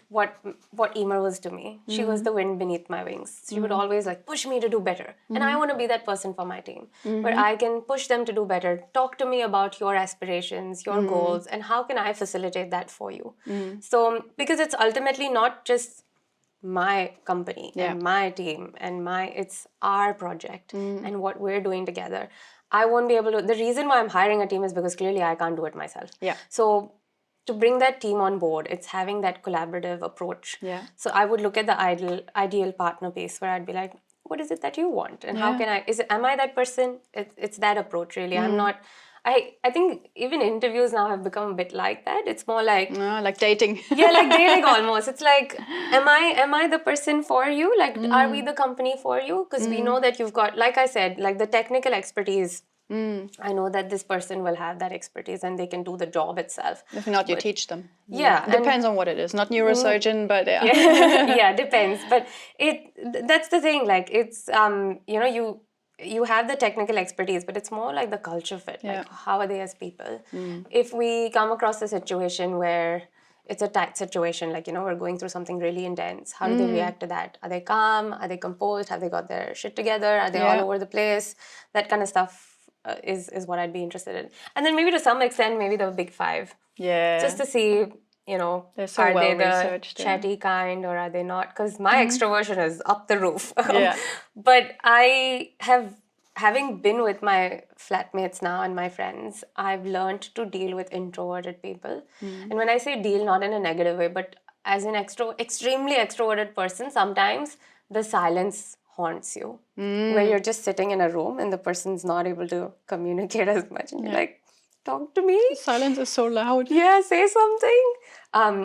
what Emer was to me. She was the wind beneath my wings. She would always like push me to do better. And I want to be that person for my team, where I can push them to do better. Talk to me about your aspirations, your goals, and how can I facilitate that for you. So, because it's ultimately not just my company and my team and it's our project and what we're doing together. I won't be able to, the reason why I'm hiring a team is because clearly I can't do it myself. So to bring that team on board, it's having that collaborative approach. So I would look at the ideal partner base where I'd be like, what is it that you want? And how can am I that person? It's that approach really. I'm not, I think even interviews now have become a bit like that. It's more like dating. like dating almost. It's like, am I the person for you? Like, are we the company for you? Because we know that you've got, like I said, like the technical expertise. I know that this person will have that expertise and they can do the job itself. If not, you teach them. It depends on what it is. Not neurosurgeon, but depends. But that's the thing. Like it's you have the technical expertise, but it's more like the culture fit. Like how are they as people? If we come across a situation where it's a tight situation, like, we're going through something really intense, how do they react to that? Are they calm? Are they composed? Have they got their shit together? Are they all over the place? That kind of stuff is what I'd be interested in. And then maybe to some extent, maybe the big five. Just to see, they're so are well they the researched, chatty kind or are they not? Because my extroversion is up the roof. But having been with my flatmates now and my friends, I've learned to deal with introverted people. And when I say deal, not in a negative way, but as an extremely extroverted person, sometimes the silence haunts you, where you're just sitting in a room and the person's not able to communicate as much. And you're like, talk to me. Silence is so loud. Yeah, say something.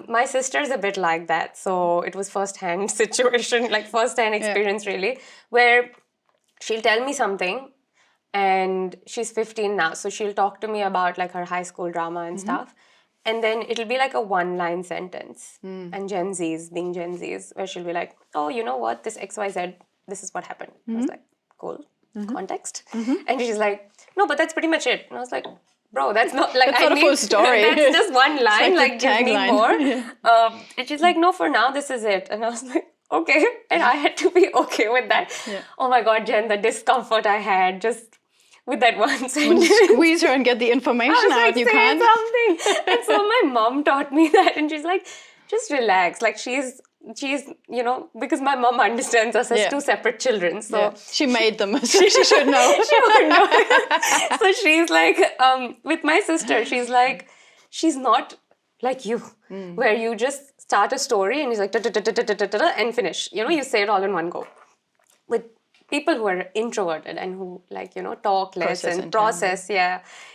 My sister's a bit like that. So it was first-hand situation, like first-hand experience really, where she'll tell me something and she's 15 now. So she'll talk to me about like her high school drama and stuff. And then it'll be like a one-line sentence. And Gen Zs, being Gen Zs, where she'll be like, oh, you know what, this XYZ, this is what happened. I was like, cool, context. And she's like, no, but that's pretty much it. And I was like, bro, that's not like that's not a full story. That's just one line, like give me more. And she's like, no, for now, this is it. And I was like, okay. And I had to be okay with that. Oh my God, Jen, the discomfort I had just with that one sentence. When you squeeze her and get the information out, you can't. Something. And so my mom taught me that, and she's like, just relax. Like she's because my mom understands us as two separate children. So she made them. So she should know. She would know. So she's like, with my sister, she's like, she's not like you, where you just start a story and he's like, and finish. You say it all in one go. With people who are introverted and who talk less and process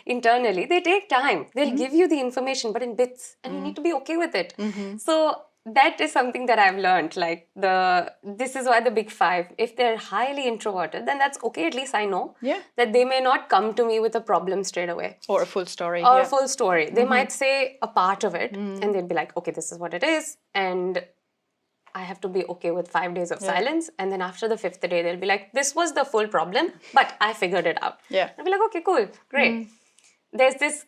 internally, they take time. They'll give you the information, but in bits, and you need to be okay with it. So that is something that I've learned. Like this is why the big five, if they're highly introverted, then that's okay. At least I know that they may not come to me with a problem straight away. Or a full story. Or a full story. They might say a part of it and they'd be like, okay, this is what it is. And I have to be okay with 5 days of silence. And then after the 5th day, they'll be like, this was the full problem, but I figured it out. I'll be like, okay, cool, great. There's this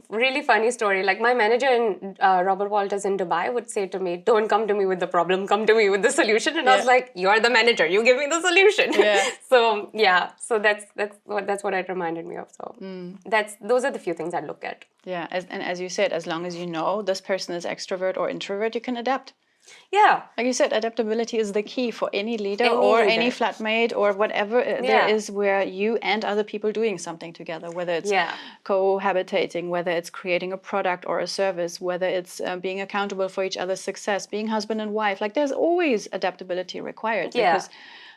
really funny story. Like my manager in Robert Walters in Dubai would say to me, don't come to me with the problem, come to me with the solution. And I was like, you're the manager, you give me the solution. So that's what it reminded me of. So those are the few things I look at. Yeah, and as you said, as long as you know this person is extrovert or introvert, you can adapt. Yeah. Like you said, adaptability is the key for any leader or any flatmate or whatever there is where you and other people doing something together, whether it's cohabitating, whether it's creating a product or a service, whether it's being accountable for each other's success, being husband and wife. Like there's always adaptability required because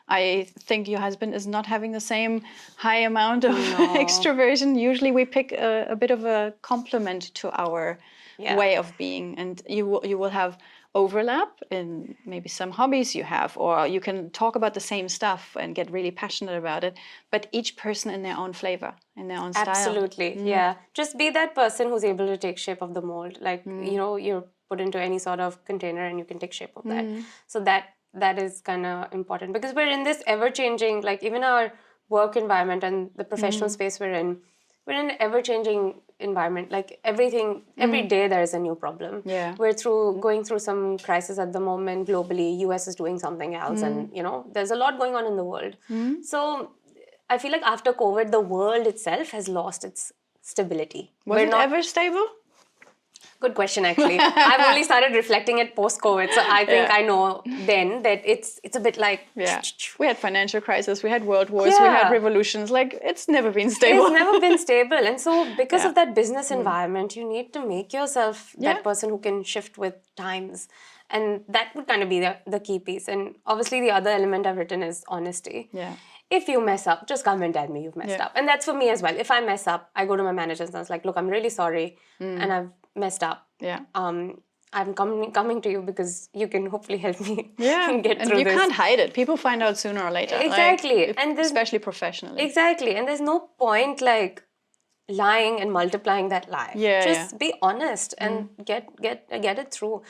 I think your husband is not having the same high amount of extroversion. Usually we pick a bit of a complement to our way of being, and you will have overlap in maybe some hobbies you have, or you can talk about the same stuff and get really passionate about it, but each person in their own flavor, in their own style. Absolutely, yeah. Just be that person who's able to take shape of the mold. Like, you know, you're put into any sort of container and you can take shape of that. So that is kind of important, because we're in this ever-changing, like even our work environment and the professional space we're in an ever-changing environment. Like everything, every day there is a new problem. Yeah. We're going through some crisis at the moment globally. US is doing something else, and you know, there's a lot going on in the world. So I feel like after COVID, the world itself has lost its stability. Was it ever stable? Good question, actually. I've only started reflecting it post-COVID, so I think I know then that it's a bit like... Yeah. We had financial crisis, we had world wars, we had revolutions. Like, it's never been stable. It's never been stable. And so because of that business environment, you need to make yourself that person who can shift with times. And that would kind of be the key piece. And obviously the other element I've written is honesty. Yeah. If you mess up, just come and tell me you've messed up. And that's for me as well. If I mess up, I go to my manager and I was like, look, I'm really sorry and I've messed up. Yeah. I'm coming to you because you can hopefully help me get through this. And you can't hide it. People find out sooner or later. Exactly. Like, and especially professionally. Exactly. And there's no point like lying and multiplying that lie. Just be honest and get it through.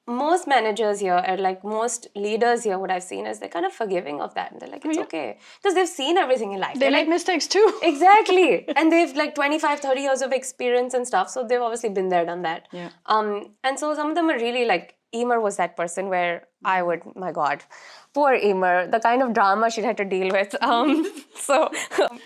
Most managers here, or like most leaders here, what I've seen is they're kind of forgiving of that. They're like, it's okay. Because they've seen everything in life. They make mistakes too. Exactly. And they've like 25, 30 years of experience and stuff. So they've obviously been there, done that. Yeah. And so some of them are really like, Emer was that person where I would, my God, poor Emer, the kind of drama she'd had to deal with. That's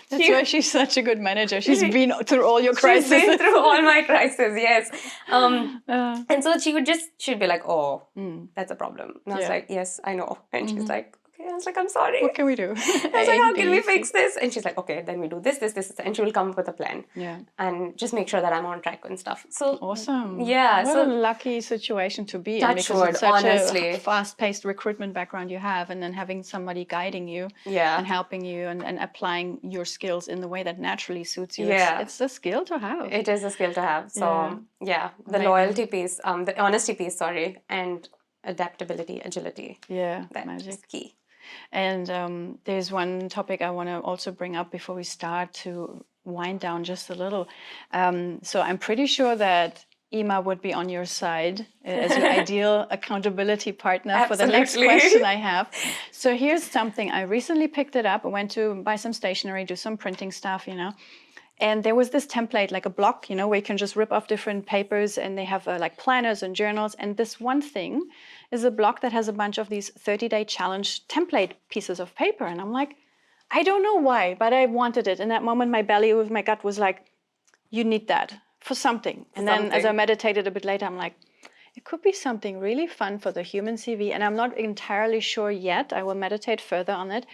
why she's such a good manager. She's been through all your crises. She's been through all my crises, yes. And so she'd be like, oh, that's a problem. And I was like, yes, I know. And she's like, okay. I was like, I'm sorry. What can we do? I was like, how can we fix this? And she's like, okay, then we do this. And she will come up with a plan. Yeah. And just make sure that I'm on track and stuff. So awesome. Yeah. What a lucky situation to be in, because it's such a fast-paced recruitment background you have, and then having somebody guiding you and helping you and applying your skills in the way that naturally suits you. Yeah. It's a skill to have. It is a skill to have. So the loyalty piece, the honesty piece, and adaptability, agility. Yeah, that's key. And there's one topic I want to also bring up before we start to wind down just a little. So I'm pretty sure that Ima would be on your side as your ideal accountability partner for the next question I have. So here's something. I recently picked it up. I went to buy some stationery, do some printing stuff, And there was this template, like a block, where you can just rip off different papers, and they have like planners and journals. And this one thing is a block that has a bunch of these 30-day challenge template pieces of paper. And I'm like, I don't know why, but I wanted it. In that moment, my belly with my gut was like, you need that for something. And then as I meditated a bit later, I'm like, it could be something really fun for the human CV, and I'm not entirely sure yet. I will meditate further on it,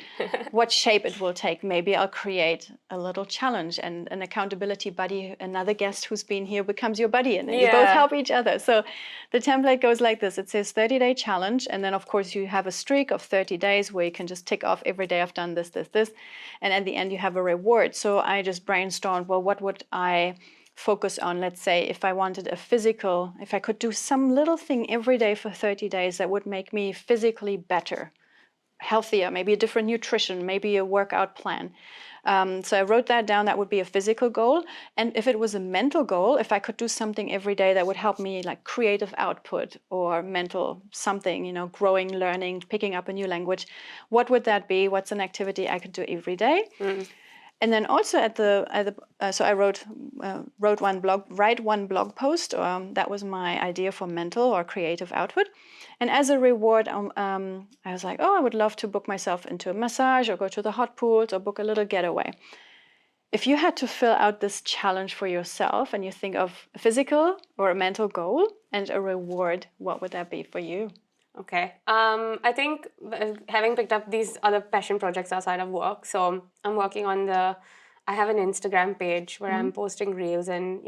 what shape it will take. Maybe I'll create a little challenge, and an accountability buddy, another guest who's been here becomes your buddy, and then you both help each other. So the template goes like this. It says 30-day challenge, and then of course you have a streak of 30 days where you can just tick off every day I've done this, this, this, and at the end you have a reward. So I just brainstormed, well, what would I focus on? Let's say if I wanted if I could do some little thing every day for 30 days that would make me physically better, healthier, maybe a different nutrition, maybe a workout plan. So I wrote that down. That would be a physical goal. And if it was a mental goal, if I could do something every day that would help me, like creative output or mental something, growing, learning, picking up a new language, what would that be? What's an activity I could do every day? And then also so I wrote write one blog post. That was my idea for mental or creative output. And as a reward, I was like, I would love to book myself into a massage or go to the hot pools or book a little getaway. If you had to fill out this challenge for yourself and you think of a physical or a mental goal and a reward, what would that be for you? Okay. I think having picked up these other passion projects outside of work, so I'm working on I have an Instagram page where I'm posting reels and,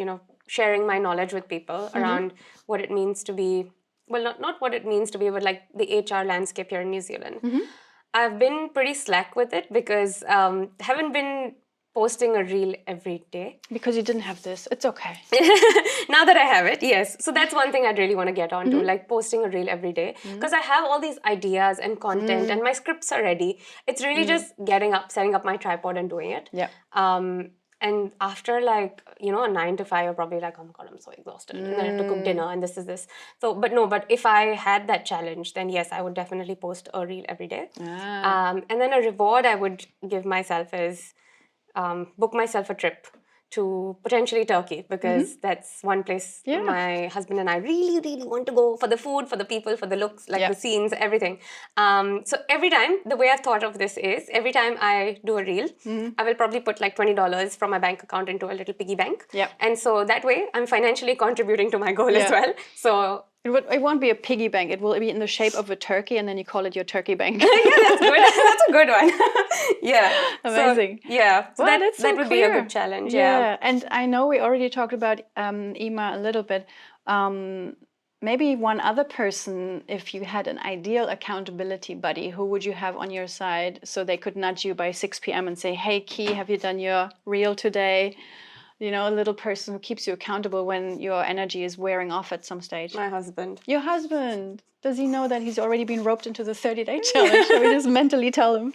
sharing my knowledge with people around what it means to be, well, not what it means to be, but like the HR landscape here in New Zealand. I've been pretty slack with it because haven't been posting a reel every day. Because you didn't have this. It's okay. Now that I have it, yes. So that's one thing I'd really want to get onto, like posting a reel every day. Because I have all these ideas and content and my scripts are ready. It's really just getting up, setting up my tripod and doing it. Yeah. And after like, a 9 to 5, you're probably like, oh my God, I'm so exhausted. And then I have to cook dinner and this is this. So, but if I had that challenge, then yes, I would definitely post a reel every day. And then a reward I would give myself is book myself a trip to potentially Turkey, because that's one place my husband and I really, really want to go, for the food, for the people, for the looks, like the scenes, everything. So every time, the way I've thought of this is, every time I do a reel, I will probably put like $20 from my bank account into a little piggy bank. And so that way, I'm financially contributing to my goal as well. So it won't be a piggy bank. It will be in the shape of a turkey, and then you call it your turkey bank. Yeah, that's good. That's a good one. Yeah. Amazing. So, yeah. So well, that would be a good challenge. Yeah. And I know we already talked about Ima a little bit. Maybe one other person, if you had an ideal accountability buddy, who would you have on your side so they could nudge you by 6 p.m. and say, hey, Key, have you done your reel today? A little person who keeps you accountable when your energy is wearing off at some stage. My husband. Your husband. Does he know that he's already been roped into the 30-day challenge? Shall we just mentally tell him?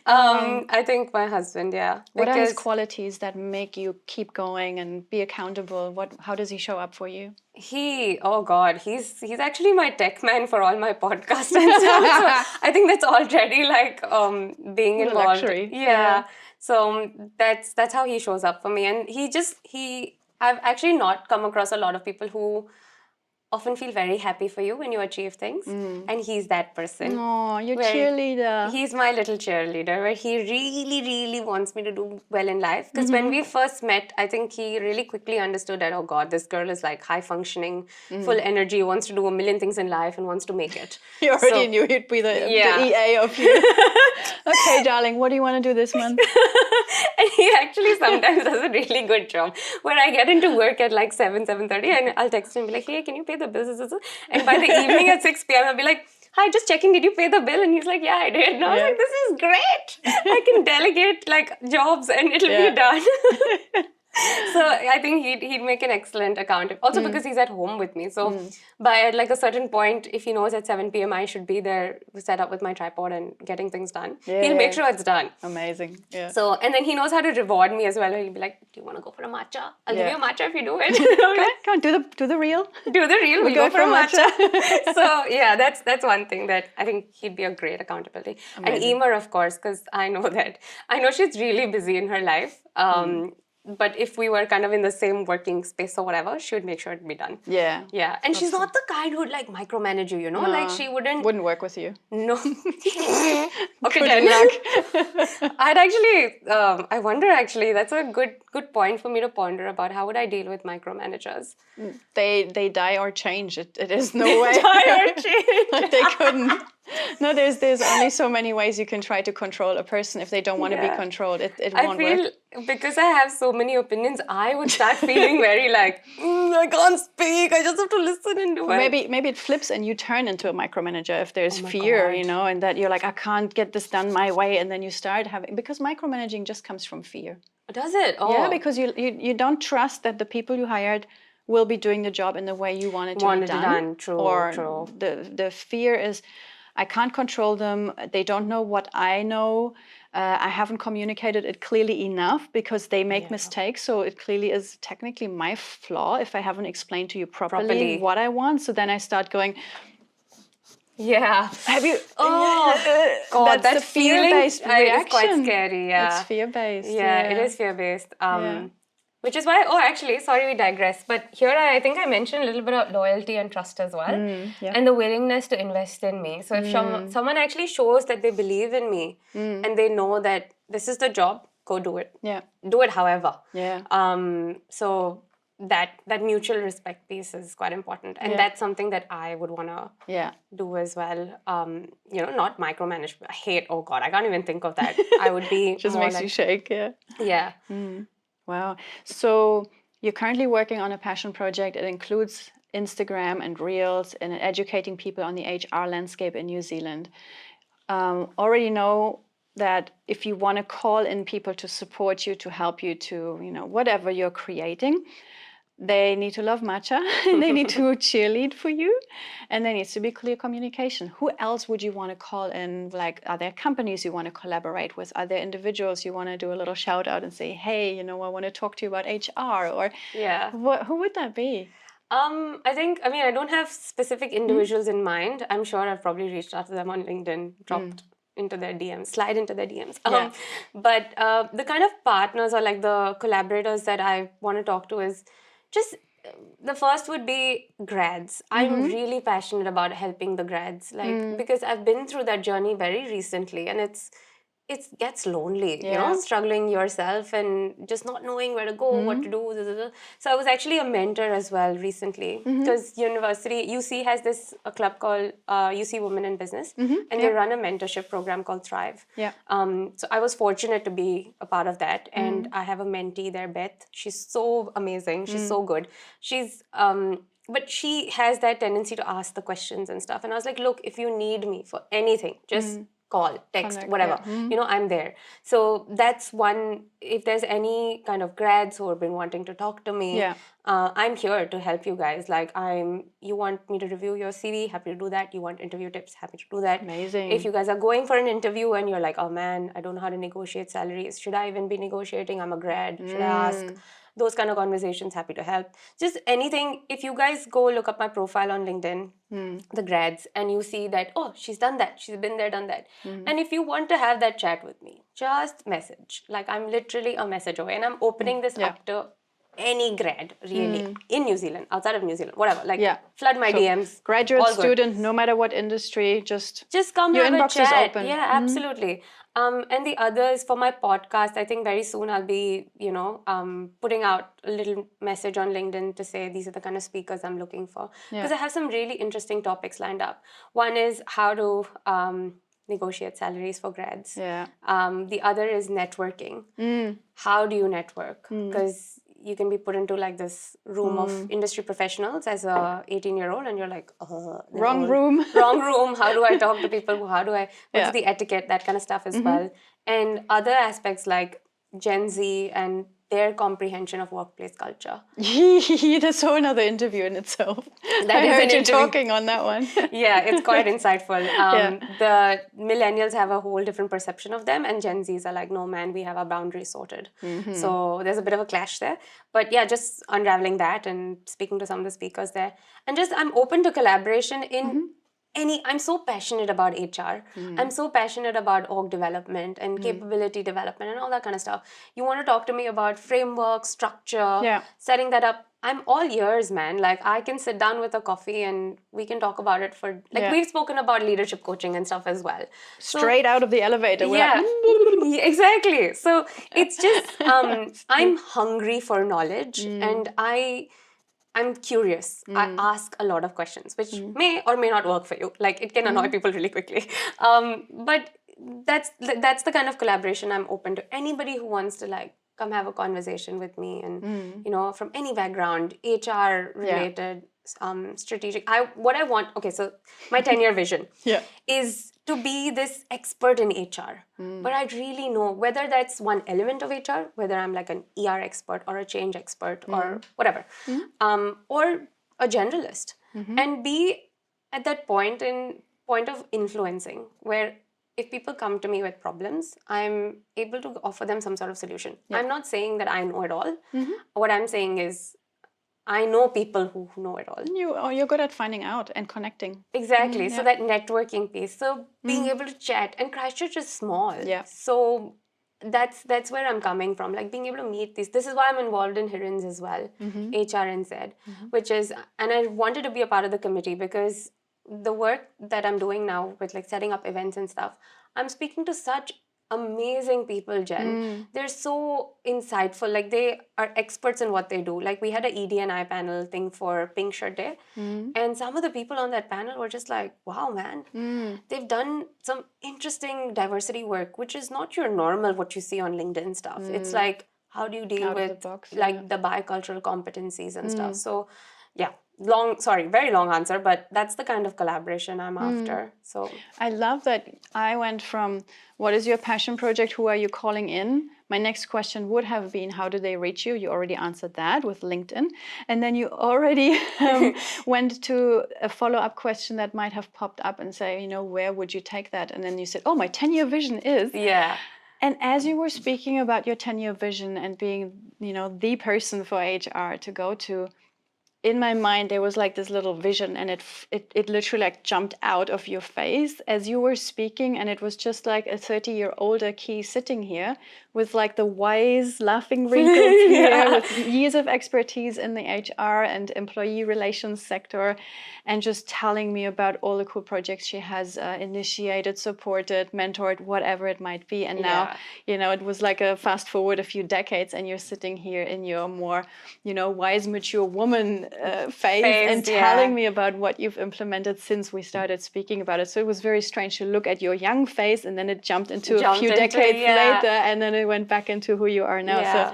I think my husband, yeah. What are his qualities that make you keep going and be accountable? How does he show up for you? Oh God, he's actually my tech man for all my podcasts and stuff. So I think that's already like being involved. Luxury. Yeah. So that's how he shows up for me. And I've actually not come across a lot of people who often feel very happy for you when you achieve things. And he's that person. Oh, your cheerleader. He's my little cheerleader, where he really, really wants me to do well in life. Because when we first met, I think he really quickly understood that, oh God, this girl is like high functioning, full energy, wants to do a million things in life and wants to make it. You already knew he'd be the EA of you. Okay, darling, what do you want to do this month? And he actually sometimes does a really good job, where I get into work at like 7:30 and I'll text him and be like, hey, can you pay the bills? And by the evening at 6 p.m. I'll be like, hi, just checking, did you pay the bill? And he's like, yeah, I did. And I was like, this is great. I can delegate like jobs and it'll be done. So I think he'd make an excellent accountant. Also because he's at home with me. So by like a certain point, if he knows at 7 p.m. I should be there set up with my tripod and getting things done, he'll make sure it's done. Amazing. Yeah. So, and then he knows how to reward me as well. He'll be like, do you want to go for a matcha? I'll give you a matcha if you do it. Come on, do the reel. Do the reel, we'll go for a matcha. So yeah, that's one thing that I think he'd be a great accountability. Amazing. And Emer, of course, because I know she's really busy in her life. But if we were kind of in the same working space or whatever, she would make sure it'd be done. Yeah. Yeah. And she's not the kind who'd like micromanage you, No. Like she wouldn't work with you. No. Okay, then. I'd actually, I wonder actually, that's a good point for me to ponder about how would I deal with micromanagers. They die or change. It is no way. Die or change. Like they couldn't. No, there's only so many ways you can try to control a person if they don't want to be controlled. It won't work. Because I have so many opinions, I would start feeling very like, I can't speak, I just have to listen and do it. Maybe it flips and you turn into a micromanager if there's fear, and that you're like, I can't get this done my way, and then you start having, because micromanaging just comes from fear. Does it? Oh. Yeah, because you don't trust that the people you hired will be doing the job in the way you want it to be done. True. The fear is, I can't control them. They don't know what I know. I haven't communicated it clearly enough because they make mistakes. So it clearly is technically my flaw if I haven't explained to you properly what I want. So then I start going, have you? Oh, God, that's the fear-based reaction. It's quite scary, It's fear-based. Yeah, it is fear-based. Which is why, actually, sorry we digress, but here I think I mentioned a little bit about loyalty and trust as well, and the willingness to invest in me. So if someone actually shows that they believe in me and they know that this is the job, go do it. Yeah. Do it however. Yeah. So that mutual respect piece is quite important. And that's something that I would want to do as well. Not micromanage. I hate, oh God, I can't even think of that. I would be just makes you shake, Yeah. Wow. So you're currently working on a passion project. It includes Instagram and Reels and educating people on the HR landscape in New Zealand. already know that if you want to call in people to support you, to help you to, whatever you're creating, they need to love matcha, they need to cheerlead for you, and there needs to be clear communication. Who else would you want to call in? Like, are there companies you want to collaborate with? Are there individuals you want to do a little shout out and say, hey, I want to talk to you about HR? Or who would that be? I don't have specific individuals in mind. I'm sure I've probably reached out to them on LinkedIn, dropped into their DMs, slide into their DMs. But the kind of partners or like the collaborators that I want to talk to is just, the first would be grads. I'm really passionate about helping the grads, because I've been through that journey very recently, and it gets lonely, struggling yourself and just not knowing where to go, what to do. So I was actually a mentor as well recently, because UC has a club called UC Women in Business, and they run a mentorship program called Thrive. So I was fortunate to be a part of that, and I have a mentee there, Beth. She's so amazing. She's so good. But she has that tendency to ask the questions and stuff. And I was like, look, if you need me for anything, just call, text, whatever, I'm there. So that's one. If there's any kind of grads who have been wanting to talk to me, I'm here to help you guys. Like, you want me to review your CV, happy to do that. You want interview tips, happy to do that. Amazing. If you guys are going for an interview and you're like, oh man, I don't know how to negotiate salaries. Should I even be negotiating? I'm a grad. Should I ask? Those kind of conversations, happy to help. Just anything. If you guys go look up my profile on LinkedIn, the grads, and you see that, oh, she's done that. She's been there, done that. And if you want to have that chat with me, just message. Like, I'm literally a message away, and I'm opening this up to any grad, really, in New Zealand, outside of New Zealand, whatever. Like, flood my DMs. Graduate, student, no matter what industry, just come your have inbox a chat. is open. Yeah, absolutely. And the others, for my podcast, I think very soon I'll be, putting out a little message on LinkedIn to say these are the kind of speakers I'm looking for. Because I have some really interesting topics lined up. One is how to negotiate salaries for grads. The other is networking. How do you network? Because you can be put into like this room of industry professionals as a 18-year-old, and you're like, wrong room. How do I talk to people? What's the etiquette? That kind of stuff as well. And other aspects like Gen Z and their comprehension of workplace culture. That's so another interview in itself. I heard you talking on that one. Yeah, it's quite insightful. The millennials have a whole different perception of them, and Gen Zs are like, no man, we have our boundaries sorted. So there's a bit of a clash there. But yeah, just unraveling that and speaking to some of the speakers there. And just, I'm open to collaboration in I'm so passionate about HR. I'm so passionate about org development and capability development and all that kind of stuff. You want to talk to me about framework, structure, setting that up. I'm all ears, man. Like, I can sit down with a coffee and we can talk about it for, we've spoken about leadership coaching and stuff as well. Straight out of the elevator. Yeah, exactly. So it's just, I'm hungry for knowledge, and I'm curious. I ask a lot of questions, which may or may not work for you. Like, it can annoy people really quickly. But that's the kind of collaboration I'm open to. Anybody who wants to like come have a conversation with me, and from any background, HR related, strategic. What I want. Okay, so my 10-year vision is to be this expert in HR. But I really know whether that's one element of HR, whether I'm like an ER expert or a change expert or whatever, or a generalist, and be at that point of influencing where if people come to me with problems, I'm able to offer them some sort of solution. I'm not saying that I know it all. What I'm saying is I know people who know it all. You're good at finding out and connecting. Exactly. So that networking piece. So being able to chat. And Christchurch is small. So that's where I'm coming from. Like, being able to meet these. This is why I'm involved in HIRINS as well, HRNZ, which is, and I wanted to be a part of the committee because the work that I'm doing now with like setting up events and stuff, I'm speaking to such amazing people, Jen. They're so insightful. Like, they are experts in what they do. Like, we had a ED&I panel thing for Pink Shirt Day, and some of the people on that panel were just like, wow, man, they've done some interesting diversity work, which is not your normal what you see on LinkedIn stuff. It's like, how do you deal with the bicultural competencies and stuff? So yeah, very long answer, but that's the kind of collaboration I'm after. So I love that I went from what is your passion project? Who are you calling in? My next question would have been, how do they reach you? You already answered that with LinkedIn. And then you already went to a follow-up question that might have popped up and say, where would you take that? And then you said, oh, my 10-year vision is. Yeah. And as you were speaking about your 10-year vision and being, the person for HR to go to, in my mind, there was like this little vision, and it literally like jumped out of your face as you were speaking, and it was just like a 30-year-old Aki sitting here with like the wise laughing wrinkles here, with years of expertise in the HR and employee relations sector, and just telling me about all the cool projects she has initiated, supported, mentored, whatever it might be. And now, it was like a fast forward a few decades, and you're sitting here in your more, wise, mature woman phase and telling me about what you've implemented since we started speaking about it. So it was very strange to look at your young face, and then it jumped into a few decades later, and then it went back into who you are now. So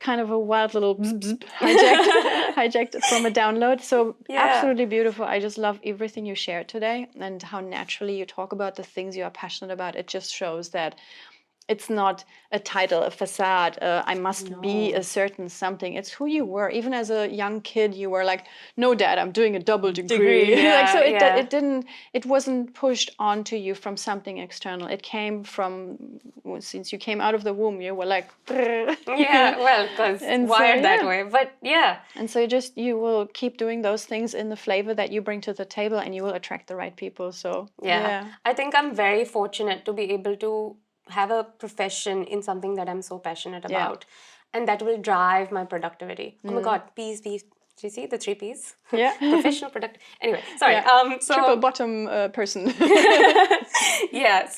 kind of a wild little hijacked from a download. So absolutely beautiful. I just love everything you shared today, and how naturally you talk about the things you are passionate about. It just shows that it's not a title, a facade. I must be a certain something. It's who you were. Even as a young kid, you were like, "No, Dad, I'm doing a double degree." It wasn't pushed onto you from something external. It came from, since you came out of the womb, you were like, because wired that way. But and so you will keep doing those things in the flavor that you bring to the table, and you will attract the right people. So I think I'm very fortunate to be able to have a profession in something that I'm so passionate about, and that will drive my productivity. Oh my God, P's. Do you see the 3 P's? Yeah. Professional, product. Anyway, sorry. So triple bottom person.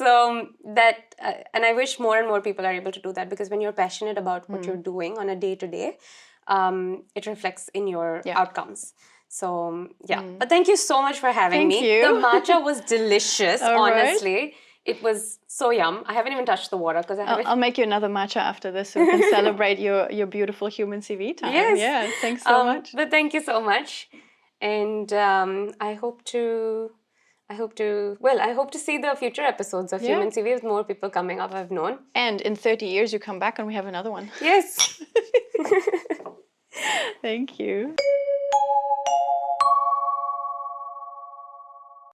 So that, and I wish more and more people are able to do that, because when you're passionate about what you're doing on a day-to-day, it reflects in your outcomes. So but thank you so much for having me. Thank you. The matcha was delicious, honestly. Right. It was so yum. I haven't even touched the water because I'll make you another matcha after this, so we can celebrate your beautiful human CV time. Yes. Yeah, thanks so much. But thank you so much, and I hope to see the future episodes of Human CV with more people coming up. I've known. And in 30 years, you come back and we have another one. Yes. Thank you.